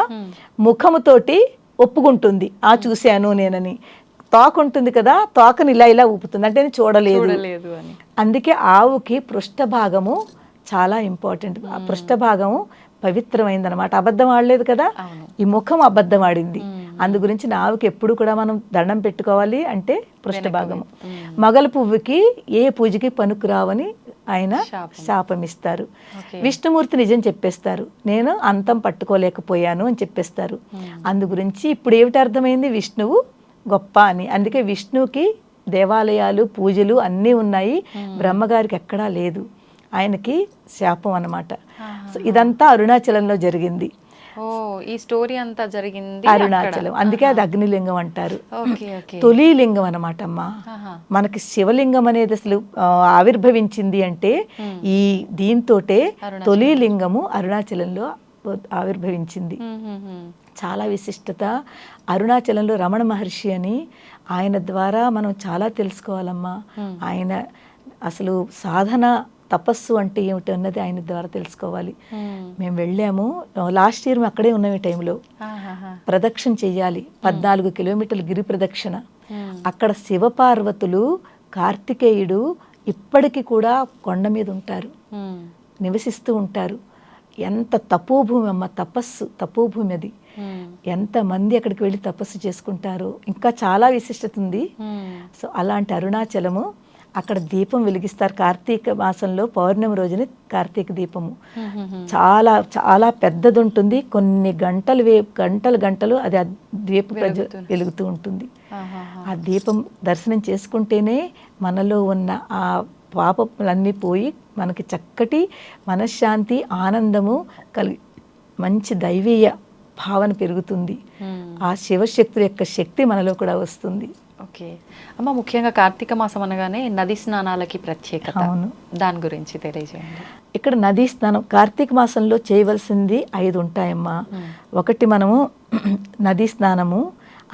ముఖముతోటి ఒప్పుకుంటుంది, చూశాను నేనని. తోక ఉంటుంది కదా, తోకని ఇలా ఊపుతుంది, అంటే నేను చూడలేదు అని. అందుకే ఆవుకి పృష్ఠ భాగము చాలా ఇంపార్టెంట్. ఆ పృష్ఠ భాగము పవిత్రమైందనమాట. అబద్ధం ఆడలేదు కదా, ఈ ముఖం అబద్ధం ఆడింది. అందు గురించి ఆవుకి ఎప్పుడు కూడా మనం దండం పెట్టుకోవాలి అంటే పృష్ఠ భాగము. మొగల పువ్వుకి ఏ పూజకి పనికిరావని ఆయన శాపం ఇస్తారు. విష్ణుమూర్తి నిజం చెప్పేస్తారు, నేను అంతం పట్టుకోలేకపోయాను అని చెప్పేస్తారు. అందు గురించి ఇప్పుడు ఏమిటి అర్థమైంది, విష్ణువు గొప్ప అని. అందుకే విష్ణువుకి దేవాలయాలు పూజలు అన్నీ ఉన్నాయి, బ్రహ్మగారికి ఎక్కడా లేదు. ఆయనకి శాపం అన్నమాట. సో ఇదంతా అరుణాచలంలో జరిగింది. ఈ స్టోరీ అంతా జరిగింది అరుణాచలం, అందుకే అది అగ్నిలింగం అంటారు. తొలి లింగం అనమాట అమ్మా. మనకి శివలింగం అనేది అసలు ఆవిర్భవించింది అంటే ఈ దీంతోటే తొలి లింగము అరుణాచలంలో ఆవిర్భవించింది. చాలా విశిష్టత. అరుణాచలంలో రమణ మహర్షి అని, ఆయన ద్వారా మనం చాలా తెలుసుకోవాలమ్మా. ఆయన అసలు సాధన తపస్సు అంటే ఏమిటి అన్నది ఆయన ద్వారా తెలుసుకోవాలి. మేము వెళ్ళాము, లాస్ట్ ఇయర్ మేము అక్కడే ఉన్నాం. ఈ టైంలో ప్రదక్షిణ చెయ్యాలి, 14 కిలోమీటర్ల గిరి ప్రదక్షిణ. అక్కడ శివపార్వతులు, కార్తికేయుడు ఇప్పటికీ కూడా కొండ మీద ఉంటారు, నివసిస్తూ ఉంటారు. ఎంత తపోభూమి అమ్మ, తపోభూమి అది. ఎంతమంది అక్కడికి వెళ్ళి తపస్సు చేసుకుంటారో. ఇంకా చాలా విశిష్టత ఉంది. సో అలాంటి అరుణాచలము, అక్కడ దీపం వెలిగిస్తారు కార్తీక మాసంలో పౌర్ణమి రోజున. కార్తీక దీపము చాలా చాలా పెద్దది ఉంటుంది, కొన్ని గంటలు అది ఆ దీప వెలుగుతూ ఉంటుంది. ఆ దీపం దర్శనం చేసుకుంటేనే మనలో ఉన్న ఆ పాపములన్నీ పోయి మనకి చక్కటి మనశ్శాంతి, ఆనందము కలిగి మంచి దైవీయ భావన పెరుగుతుంది. ఆ శివశక్తుల యొక్క శక్తి మనలో కూడా వస్తుంది. ఓకే అమ్మ, ముఖ్యంగా కార్తీక మాసం అనగానే నది స్నానాలకి ప్రత్యేకత, దాని గురించి తెలియజేయండి. ఇక్కడ నదీ స్నానం కార్తీక మాసంలో చేయవలసింది 5 ఉంటాయమ్మా. ఒకటి మనము నదీ స్నానము,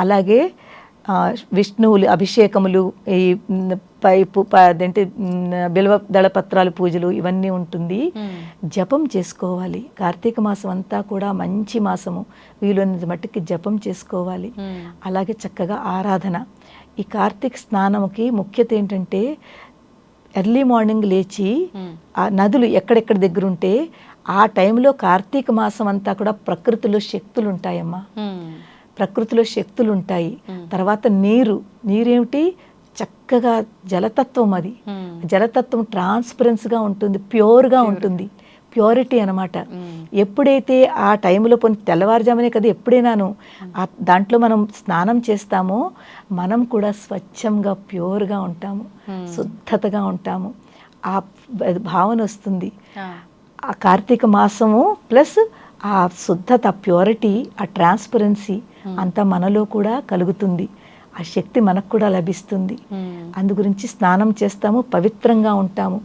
అలాగే విష్ణువులు అభిషేకములు, ఈ అదేంటి బిల్వ దళపత్రాలు పూజలు ఇవన్నీ ఉంటుంది. జపం చేసుకోవాలి. కార్తీక మాసం అంతా కూడా మంచి మాసము, వీలైనంత మట్టుకి జపం చేసుకోవాలి. అలాగే చక్కగా ఆరాధన. ఈ కార్తీక స్నానంకి ముఖ్యత ఏంటంటే ఎర్లీ మార్నింగ్ లేచి ఆ నదులు ఎక్కడెక్కడ దగ్గర ఉంటే ఆ టైంలో కార్తీక మాసం అంతా కూడా ప్రకృతిలో శక్తులు ఉంటాయమ్మా. ప్రకృతిలో శక్తులు ఉంటాయి. తర్వాత నీరేమిటి, చక్కగా జలతత్వం. అది జలతత్వం ట్రాన్స్పరెన్స్గా ఉంటుంది, ప్యూర్గా ఉంటుంది, ప్యూరిటీ అనమాట. ఎప్పుడైతే ఆ టైంలో తెల్లవారుజామునే కదా ఎప్పుడైనాను దాంట్లో మనం స్నానం చేస్తామో మనం కూడా స్వచ్ఛంగా ప్యూర్గా ఉంటాము, శుద్ధతగా ఉంటాము. ఆ భావన వస్తుంది. ఆ కార్తీక మాసము ప్లస్ ఆ శుద్ధత, ప్యూరిటీ, ఆ ట్రాన్స్పరెన్సీ అంతా మనలో కూడా కలుగుతుంది. ఆ శక్తి మనకు కూడా లభిస్తుంది. అందు గురించి స్నానం చేస్తాము, పవిత్రంగా ఉంటాము.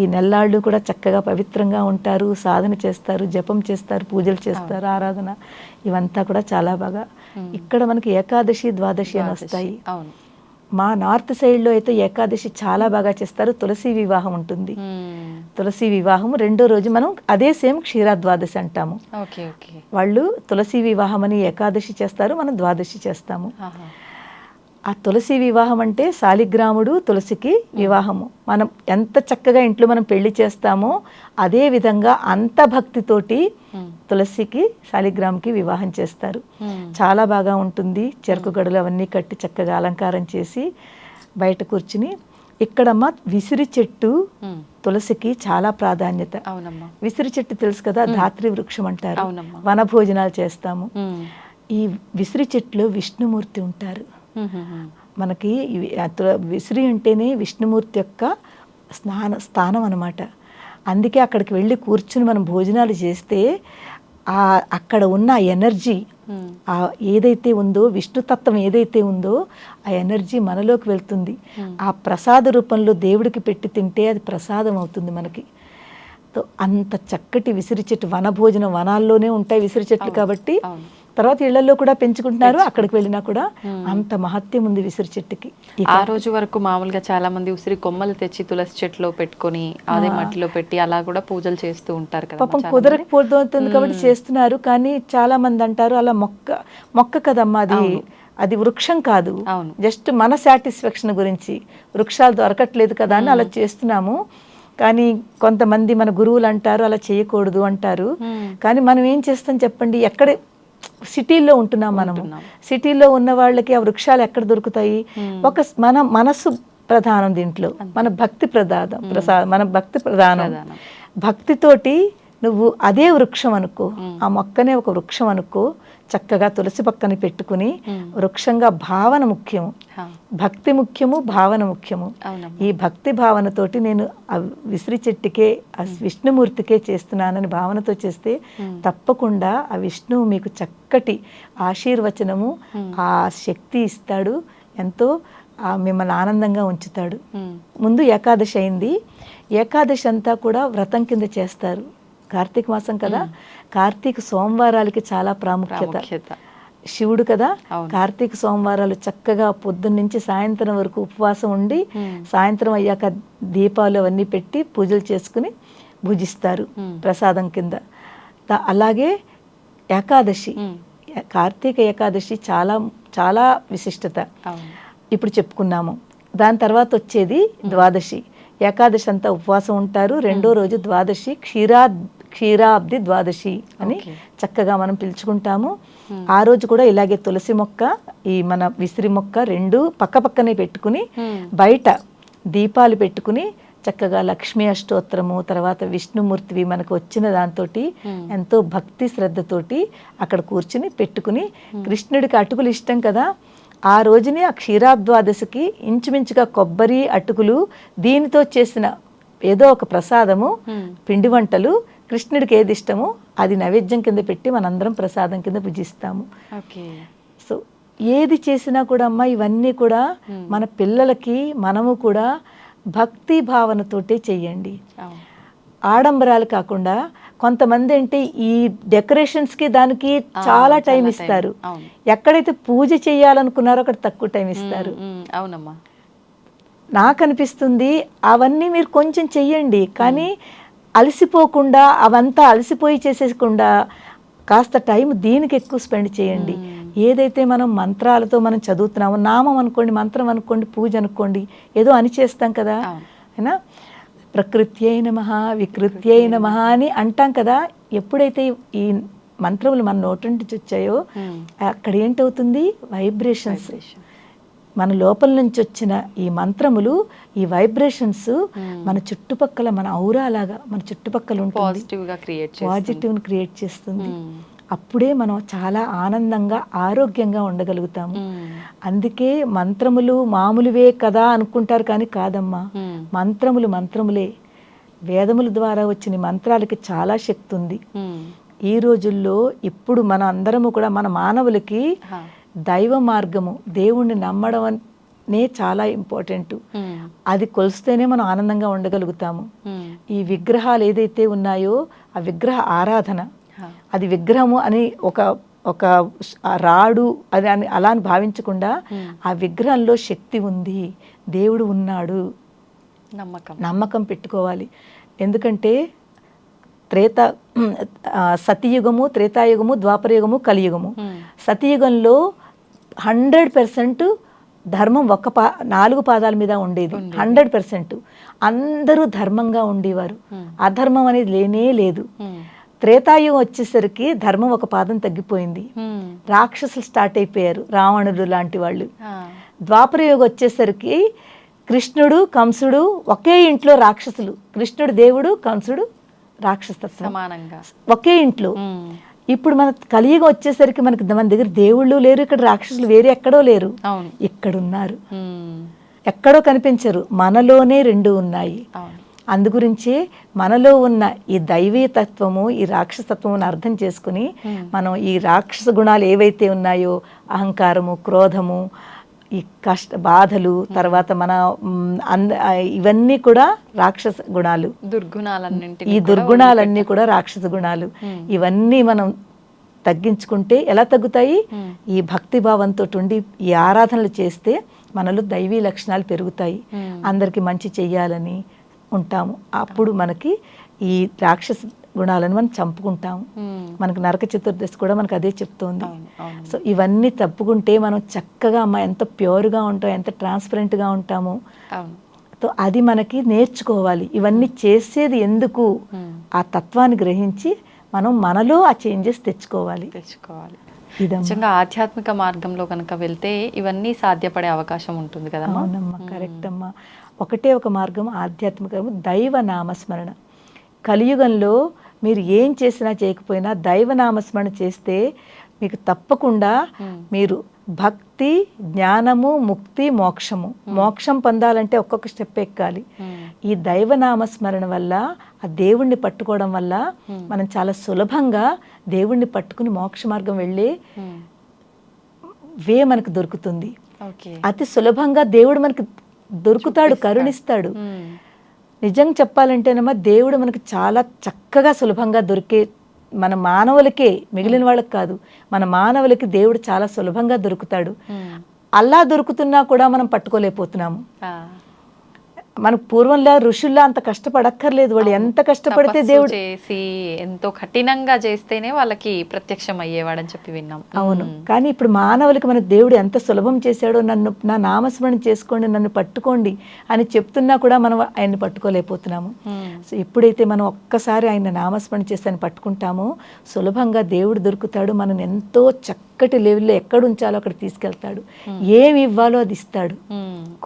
ఈ నెల్లాళ్ళు కూడా చక్కగా పవిత్రంగా ఉంటారు, సాధన చేస్తారు, జపం చేస్తారు, పూజలు చేస్తారు, ఆరాధన ఇవంతా కూడా చాలా బాగా. ఇక్కడ మనకి ఏకాదశి, ద్వాదశి అని వస్తాయి. మా నార్త్ సైడ్లో అయితే ఏకాదశి చాలా బాగా చేస్తారు. తులసి వివాహం ఉంటుంది. తులసి వివాహం రెండో రోజు మనం అదే సేమ్ క్షీరాద్వాదశి అంటాము. వాళ్ళు తులసి వివాహం అని ఏకాదశి చేస్తారు, మనం ద్వాదశి చేస్తాము. ఆ తులసి వివాహం అంటే శాలిగ్రాముడు తులసికి వివాహము. మనం ఎంత చక్కగా ఇంట్లో మనం పెళ్లి చేస్తామో అదే విధంగా అంత భక్తితోటి తులసికి శాలిగ్రామ్కి వివాహం చేస్తారు. చాలా బాగా ఉంటుంది. చెరుకు గడలు అవన్నీ కట్టి చక్కగా అలంకారం చేసి బయట కూర్చుని, ఇక్కడమ్మ విసిరి చెట్టు తులసికి చాలా ప్రాధాన్యత. విసిరి చెట్టు తెలుసు కదా, ధాత్రి వృక్షం అంటారు. వన భోజనాలు చేస్తాము. ఈ విసిరి చెట్టులో విష్ణుమూర్తి ఉంటారు. మనకి విసిరి అంటేనే విష్ణుమూర్తి యొక్క స్థానం అన్నమాట. అందుకే అక్కడికి వెళ్ళి కూర్చుని మనం భోజనాలు చేస్తే అక్కడ ఉన్న ఎనర్జీ ఏదైతే ఉందో, విష్ణుతత్వం ఏదైతే ఉందో ఆ ఎనర్జీ మనలోకి వెళ్తుంది. ఆ ప్రసాద రూపంలో దేవుడికి పెట్టి తింటే అది ప్రసాదం అవుతుంది మనకి. అంత చక్కటి విసిరి చెట్టు, వన భోజనం వనాల్లోనే ఉంటాయి విసిరి చెట్లు కాబట్టి తర్వాత ఇళ్లలో కూడా పెంచుకుంటున్నారు. అక్కడికి వెళ్ళినా కూడా అంత మహత్యం ఉంది విసిరి చెట్టుకి. ఆ రోజు వరకు మామూలుగా చాలా మంది ఉసిరి కొమ్మలు తెచ్చి తులసి చెట్టులో పెట్టుకొని అదే మట్టిలో పెట్టి అలా కూడా పూజలు చేస్తూ ఉంటారు కదా. పాపం కుదరకపోతుంది కాబట్టి చేస్తున్నారు. కానీ చాలా మంది అంటారు అలా మొక్క కదమ్మా, అది వృక్షం కాదు, జస్ట్ మన సాటిస్ఫాక్షన్ గురించి, వృక్షాలు దొరకట్లేదు కదా అని అలా చేస్తున్నాము. కానీ కొంతమంది మన గురువులు అంటారు అలా చేయకూడదు అంటారు. కానీ మనం ఏం చేస్తాం చెప్పండి, ఎక్కడ సిటీల్లో ఉంటున్నాం మనము. సిటీలో ఉన్న వాళ్ళకి ఆ వృక్షాలు ఎక్కడ దొరుకుతాయి? మన మనస్సు ప్రధానం దీంట్లో, మన భక్తి మన భక్తి ప్రధానం. భక్తితోటి నువ్వు అదే వృక్షం అనుకో, ఆ మొక్కనే ఒక వృక్షం అనుకో, చక్కగా తులసి పక్కన పెట్టుకుని వృక్షంగా భావన ముఖ్యము, భక్తి ముఖ్యము, భావన ముఖ్యము. ఈ భక్తి భావనతోటి నేను ఆ విసిరి చెట్టుకే, ఆ విష్ణుమూర్తికే చేస్తున్నానని భావనతో చేస్తే తప్పకుండా ఆ విష్ణువు మీకు చక్కటి ఆశీర్వచనము, ఆ శక్తి ఇస్తాడు, ఎంతో మిమ్మల్ని ఆనందంగా ఉంచుతాడు. ముందు ఏకాదశి అయింది. ఏకాదశి అంతా కూడా వ్రతం కింద చేస్తారు. కార్తీక మాసం కదా, కార్తీక సోమవారాలకి చాలా ప్రాముఖ్యత. శివుడు కదా, కార్తీక సోమవారాలు చక్కగా పొద్దున్న నుంచి సాయంత్రం వరకు ఉపవాసం ఉండి సాయంత్రం అయ్యాక దీపాలు అవన్నీ పెట్టి పూజలు చేసుకుని భుజిస్తారు ప్రసాదం కింద. అలాగే ఏకాదశి, కార్తీక ఏకాదశి చాలా చాలా విశిష్టత ఇప్పుడు చెప్పుకున్నాము. దాని తర్వాత వచ్చేది ద్వాదశి. ఏకాదశి అంతా ఉపవాసం ఉంటారు. రెండో రోజు ద్వాదశి, క్షీరాబ్ది ద్వాదశి అని చక్కగా మనం పిలుచుకుంటాము. ఆ రోజు కూడా ఇలాగే తులసి మొక్క, ఈ మన విసిరి మొక్క రెండు పక్క పక్కనే పెట్టుకుని బయట దీపాలు పెట్టుకుని చక్కగా లక్ష్మీ అష్టోత్తరము, తర్వాత విష్ణుమూర్తివి మనకు వచ్చిన దాంతో ఎంతో భక్తి శ్రద్ధతోటి అక్కడ కూర్చుని పెట్టుకుని, కృష్ణుడికి అటుకులు ఇష్టం కదా, ఆ రోజుని ఆ క్షీరాబ్ద్వాదశికి ఇంచుమించుగా కొబ్బరి అటుకులు దీనితో చేసిన ఏదో ఒక ప్రసాదము, పిండి వంటలు, కృష్ణుడికి ఏది ఇష్టమో అది నైవేద్యం కింద పెట్టి మనందరం ప్రసాదం కింద పూజిస్తాము. సో ఏది చేసినా కూడా అమ్మ ఇవన్నీ కూడా మన పిల్లలకి మనము కూడా భక్తి భావనతోటే చెయ్యండి. ఆడంబరాలు కాకుండా, కొంతమంది అంటే ఈ డెకరేషన్స్కి దానికి చాలా టైం ఇస్తారు. ఎక్కడైతే పూజ చేయాలనుకున్నారో అక్కడ తక్కువ టైం ఇస్తారు. అవునమ్మా, నాకు అనిపిస్తుంది అవన్నీ మీరు కొంచెం చెయ్యండి, కానీ అలసిపోకుండా, అవంతా అలసిపోయి చేసేయకుండా కాస్త టైం దీనికి ఎక్కువ స్పెండ్ చేయండి. ఏదైతే మనం మంత్రాలతో మనం చదువుతున్నామో, నామం అనుకోండి, మంత్రం అనుకోండి, పూజ అనుకోండి, ఏదో అని చేస్తాం కదా, అయినా ప్రకృత్యై నమః, వికృత్యై నమః అని అంటాం కదా. ఎప్పుడైతే ఈ మంత్రములు మన నోటి నుంచి వచ్చాయో అక్కడ ఏంటవుతుంది, వైబ్రేషన్స్, మన లోపల నుంచి వచ్చిన ఈ మంత్రములు, ఈ వైబ్రేషన్స్ మన చుట్టుపక్కల, మన ఔరా లాగా మన చుట్టుపక్కల ఉంటుంది, పాజిటివ్ని క్రియేట్ చేస్తుంది. అప్పుడే మనం చాలా ఆనందంగా ఆరోగ్యంగా ఉండగలుగుతాము. అందుకే మంత్రములు మామూలువే కదా అనుకుంటారు, కానీ కాదమ్మా, మంత్రములు మంత్రములే. వేదముల ద్వారా వచ్చిన మంత్రాలకి చాలా శక్తి ఉంది. ఈ రోజుల్లో ఇప్పుడు మన అందరము కూడా, మన మానవులకి దైవ మార్గము, దేవుణ్ణి నమ్మడం అనే చాలా ఇంపార్టెంట్. అది కొలిస్తేనే మనం ఆనందంగా ఉండగలుగుతాము. ఈ విగ్రహాలు ఏదైతే ఉన్నాయో ఆ విగ్రహ ఆరాధన, అది విగ్రహము అని ఒక రాడు అది అని అలా అని భావించకుండా ఆ విగ్రహంలో శక్తి ఉంది, దేవుడు ఉన్నాడు, నమ్మకం పెట్టుకోవాలి. ఎందుకంటే సతయుగము, త్రేతాయుగము, ద్వాపరయుగము, కలియుగము. సతయుగంలో 100% ధర్మం 4 పాదాల మీద ఉండేది. 100% అందరూ ధర్మంగా ఉండేవారు, అధర్మం అనేది లేనే లేదు. త్రేతాయుగం వచ్చేసరికి ధర్మం 1 పాదం తగ్గిపోయింది, రాక్షసులు స్టార్ట్ అయిపోయారు, రావణుడు లాంటి వాళ్ళు. ద్వాపరయుగం వచ్చేసరికి కృష్ణుడు, కంసుడు ఒకే ఇంట్లో రాక్షసులు. కృష్ణుడు దేవుడు, కంసుడు రాక్షసత్వం సమానంగా ఒకే ఇంట్లో. ఇప్పుడు మన కలియుగం వచ్చేసరికి మన దగ్గర దేవుళ్ళు లేరు, ఇక్కడ రాక్షసులు వేరే ఎక్కడో లేరు, ఇక్కడున్నారు. ఎక్కడో కనిపించరు, మనలోనే 2 ఉన్నాయి. అందుగురించే మనలో ఉన్న ఈ దైవీ తత్వము, ఈ రాక్షసత్వమును అర్థం చేసుకుని మనం ఈ రాక్షస గుణాలు ఏవైతే ఉన్నాయో, అహంకారము, క్రోధము, ఈ బాధలు, తర్వాత మన ఇవన్నీ కూడా రాక్షస గుణాలు, ఈ దుర్గుణాలన్నీ కూడా రాక్షస గుణాలు. ఇవన్నీ మనం తగ్గించుకుంటే ఎలా తగ్గుతాయి? ఈ భక్తి భావంతో ఉండి ఈ ఆరాధనలు చేస్తే మనలో దైవీ లక్షణాలు పెరుగుతాయి. అందరికి మంచి చెయ్యాలని ఉంటాము. అప్పుడు మనకి ఈ రాక్షస గుణాలను మనం చంపుకుంటాము. మనకు నరక చతుర్దశి కూడా మనకు అదే చెప్తోంది. సో ఇవన్నీ తప్పుకుంటే మనం చక్కగా ఎంత ప్యూర్గా ఉంటాం, ఎంత ట్రాన్స్పరెంట్గా ఉంటాము. సో అది మనకి నేర్చుకోవాలి. ఇవన్నీ చేసేది ఎందుకు? ఆ తత్వాన్ని గ్రహించి మనం మనలో ఆ చేంజెస్ తెచ్చుకోవాలి. నిజంగా ఆధ్యాత్మిక మార్గంలో కనుక వెళ్తే ఇవన్నీ సాధ్యపడే అవకాశం ఉంటుంది కదా. అవునమ్మా, కరెక్ట్ అమ్మా. ఒకటే ఒక మార్గం ఆధ్యాత్మికము, దైవ నామస్మరణ. కలియుగంలో మీరు ఏం చేసినా చేయకపోయినా దైవనామస్మరణ చేస్తే మీకు తప్పకుండా మీరు భక్తి, జ్ఞానము, ముక్తి, మోక్షం పొందాలంటే ఒక్కొక్క స్టెప్ ఎక్కాలి. ఈ దైవనామస్మరణ వల్ల, ఆ దేవుణ్ణి పట్టుకోవడం వల్ల మనం చాలా సులభంగా దేవుణ్ణి పట్టుకుని మోక్ష మార్గం వెళ్ళే వే మనకు దొరుకుతుంది. అతి సులభంగా దేవుడు మనకు దొరుకుతాడు, కరుణిస్తాడు. నిజంగా చెప్పాలంటేనమ్మా, దేవుడు మనకు చాలా చక్కగా సులభంగా దొరికే, మన మానవులకే, మిగిలిన వాళ్ళకి కాదు, మన మానవులకి దేవుడు చాలా సులభంగా దొరుకుతాడు. అలా దొరుకుతున్నా కూడా మనం పట్టుకోలేకపోతున్నాము. మన పూర్వంలో ఋషుల్లో అంత కష్టపడక్కర్లేదు. వాళ్ళు ఎంత కష్టపడితే దేవుడు చేసి ఎంతో కఠినంగా చేస్తేనే వాళ్ళకి ప్రత్యక్షం అయ్యేవాడని చెప్పి విన్నాం. అవును, కానీ ఇప్పుడు మానవులకి మన దేవుడు ఎంత సులభం చేశాడో, నా నామస్మరణ చేసుకోండి, నన్ను పట్టుకోండి అని చెప్తున్నా కూడా మనం ఆయన్ని పట్టుకోలేకపోతున్నాము. సో ఎప్పుడైతే మనం ఒక్కసారి ఆయన నామస్మరణ చేసి ఆయన పట్టుకుంటామో సులభంగా దేవుడు దొరుకుతాడు. మనం ఎంతో చక్కటి లెవెల్లో ఎక్కడ ఉంచాలో అక్కడ తీసుకెళ్తాడు. ఏమి ఇవ్వాలో అది ఇస్తాడు.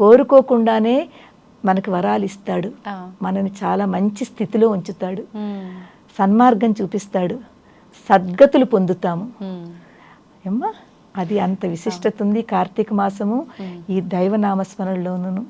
కోరుకోకుండానే మనకు వరాలు ఇస్తాడు. మనని చాలా మంచి స్థితిలో ఉంచుతాడు. సన్మార్గం చూపిస్తాడు. సద్గతులు పొందుతాము. ఏమ్మా, అది అంత విశిష్టత ఉంది కార్తీక మాసము ఈ దైవనామస్మరణలోను.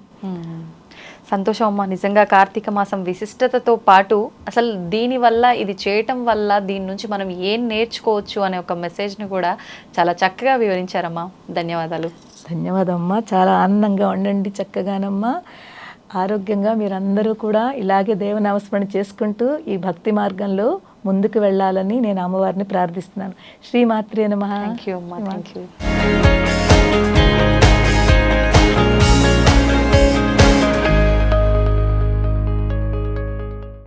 సంతోషం అమ్మ. నిజంగా కార్తీక మాసం విశిష్టతతో పాటు అసలు దీనివల్ల, ఇది చేయటం వల్ల దీని నుంచి మనం ఏం నేర్చుకోవచ్చు అనే ఒక మెసేజ్ని కూడా చాలా చక్కగా వివరించారమ్మా. ధన్యవాదాలు. ధన్యవాదమ్మా. చాలా ఆనందంగా ఉండండి, చక్కగానమ్మా, ఆరోగ్యంగా మీరందరూ కూడా ఇలాగే దేవనామస్మరణ చేసుకుంటూ ఈ భక్తి మార్గంలో ముందుకు వెళ్ళాలని నేను అమ్మవారిని ప్రార్థిస్తున్నాను. శ్రీమాత్రే నమః. థ్యాంక్ యూ అమ్మా. Thank you.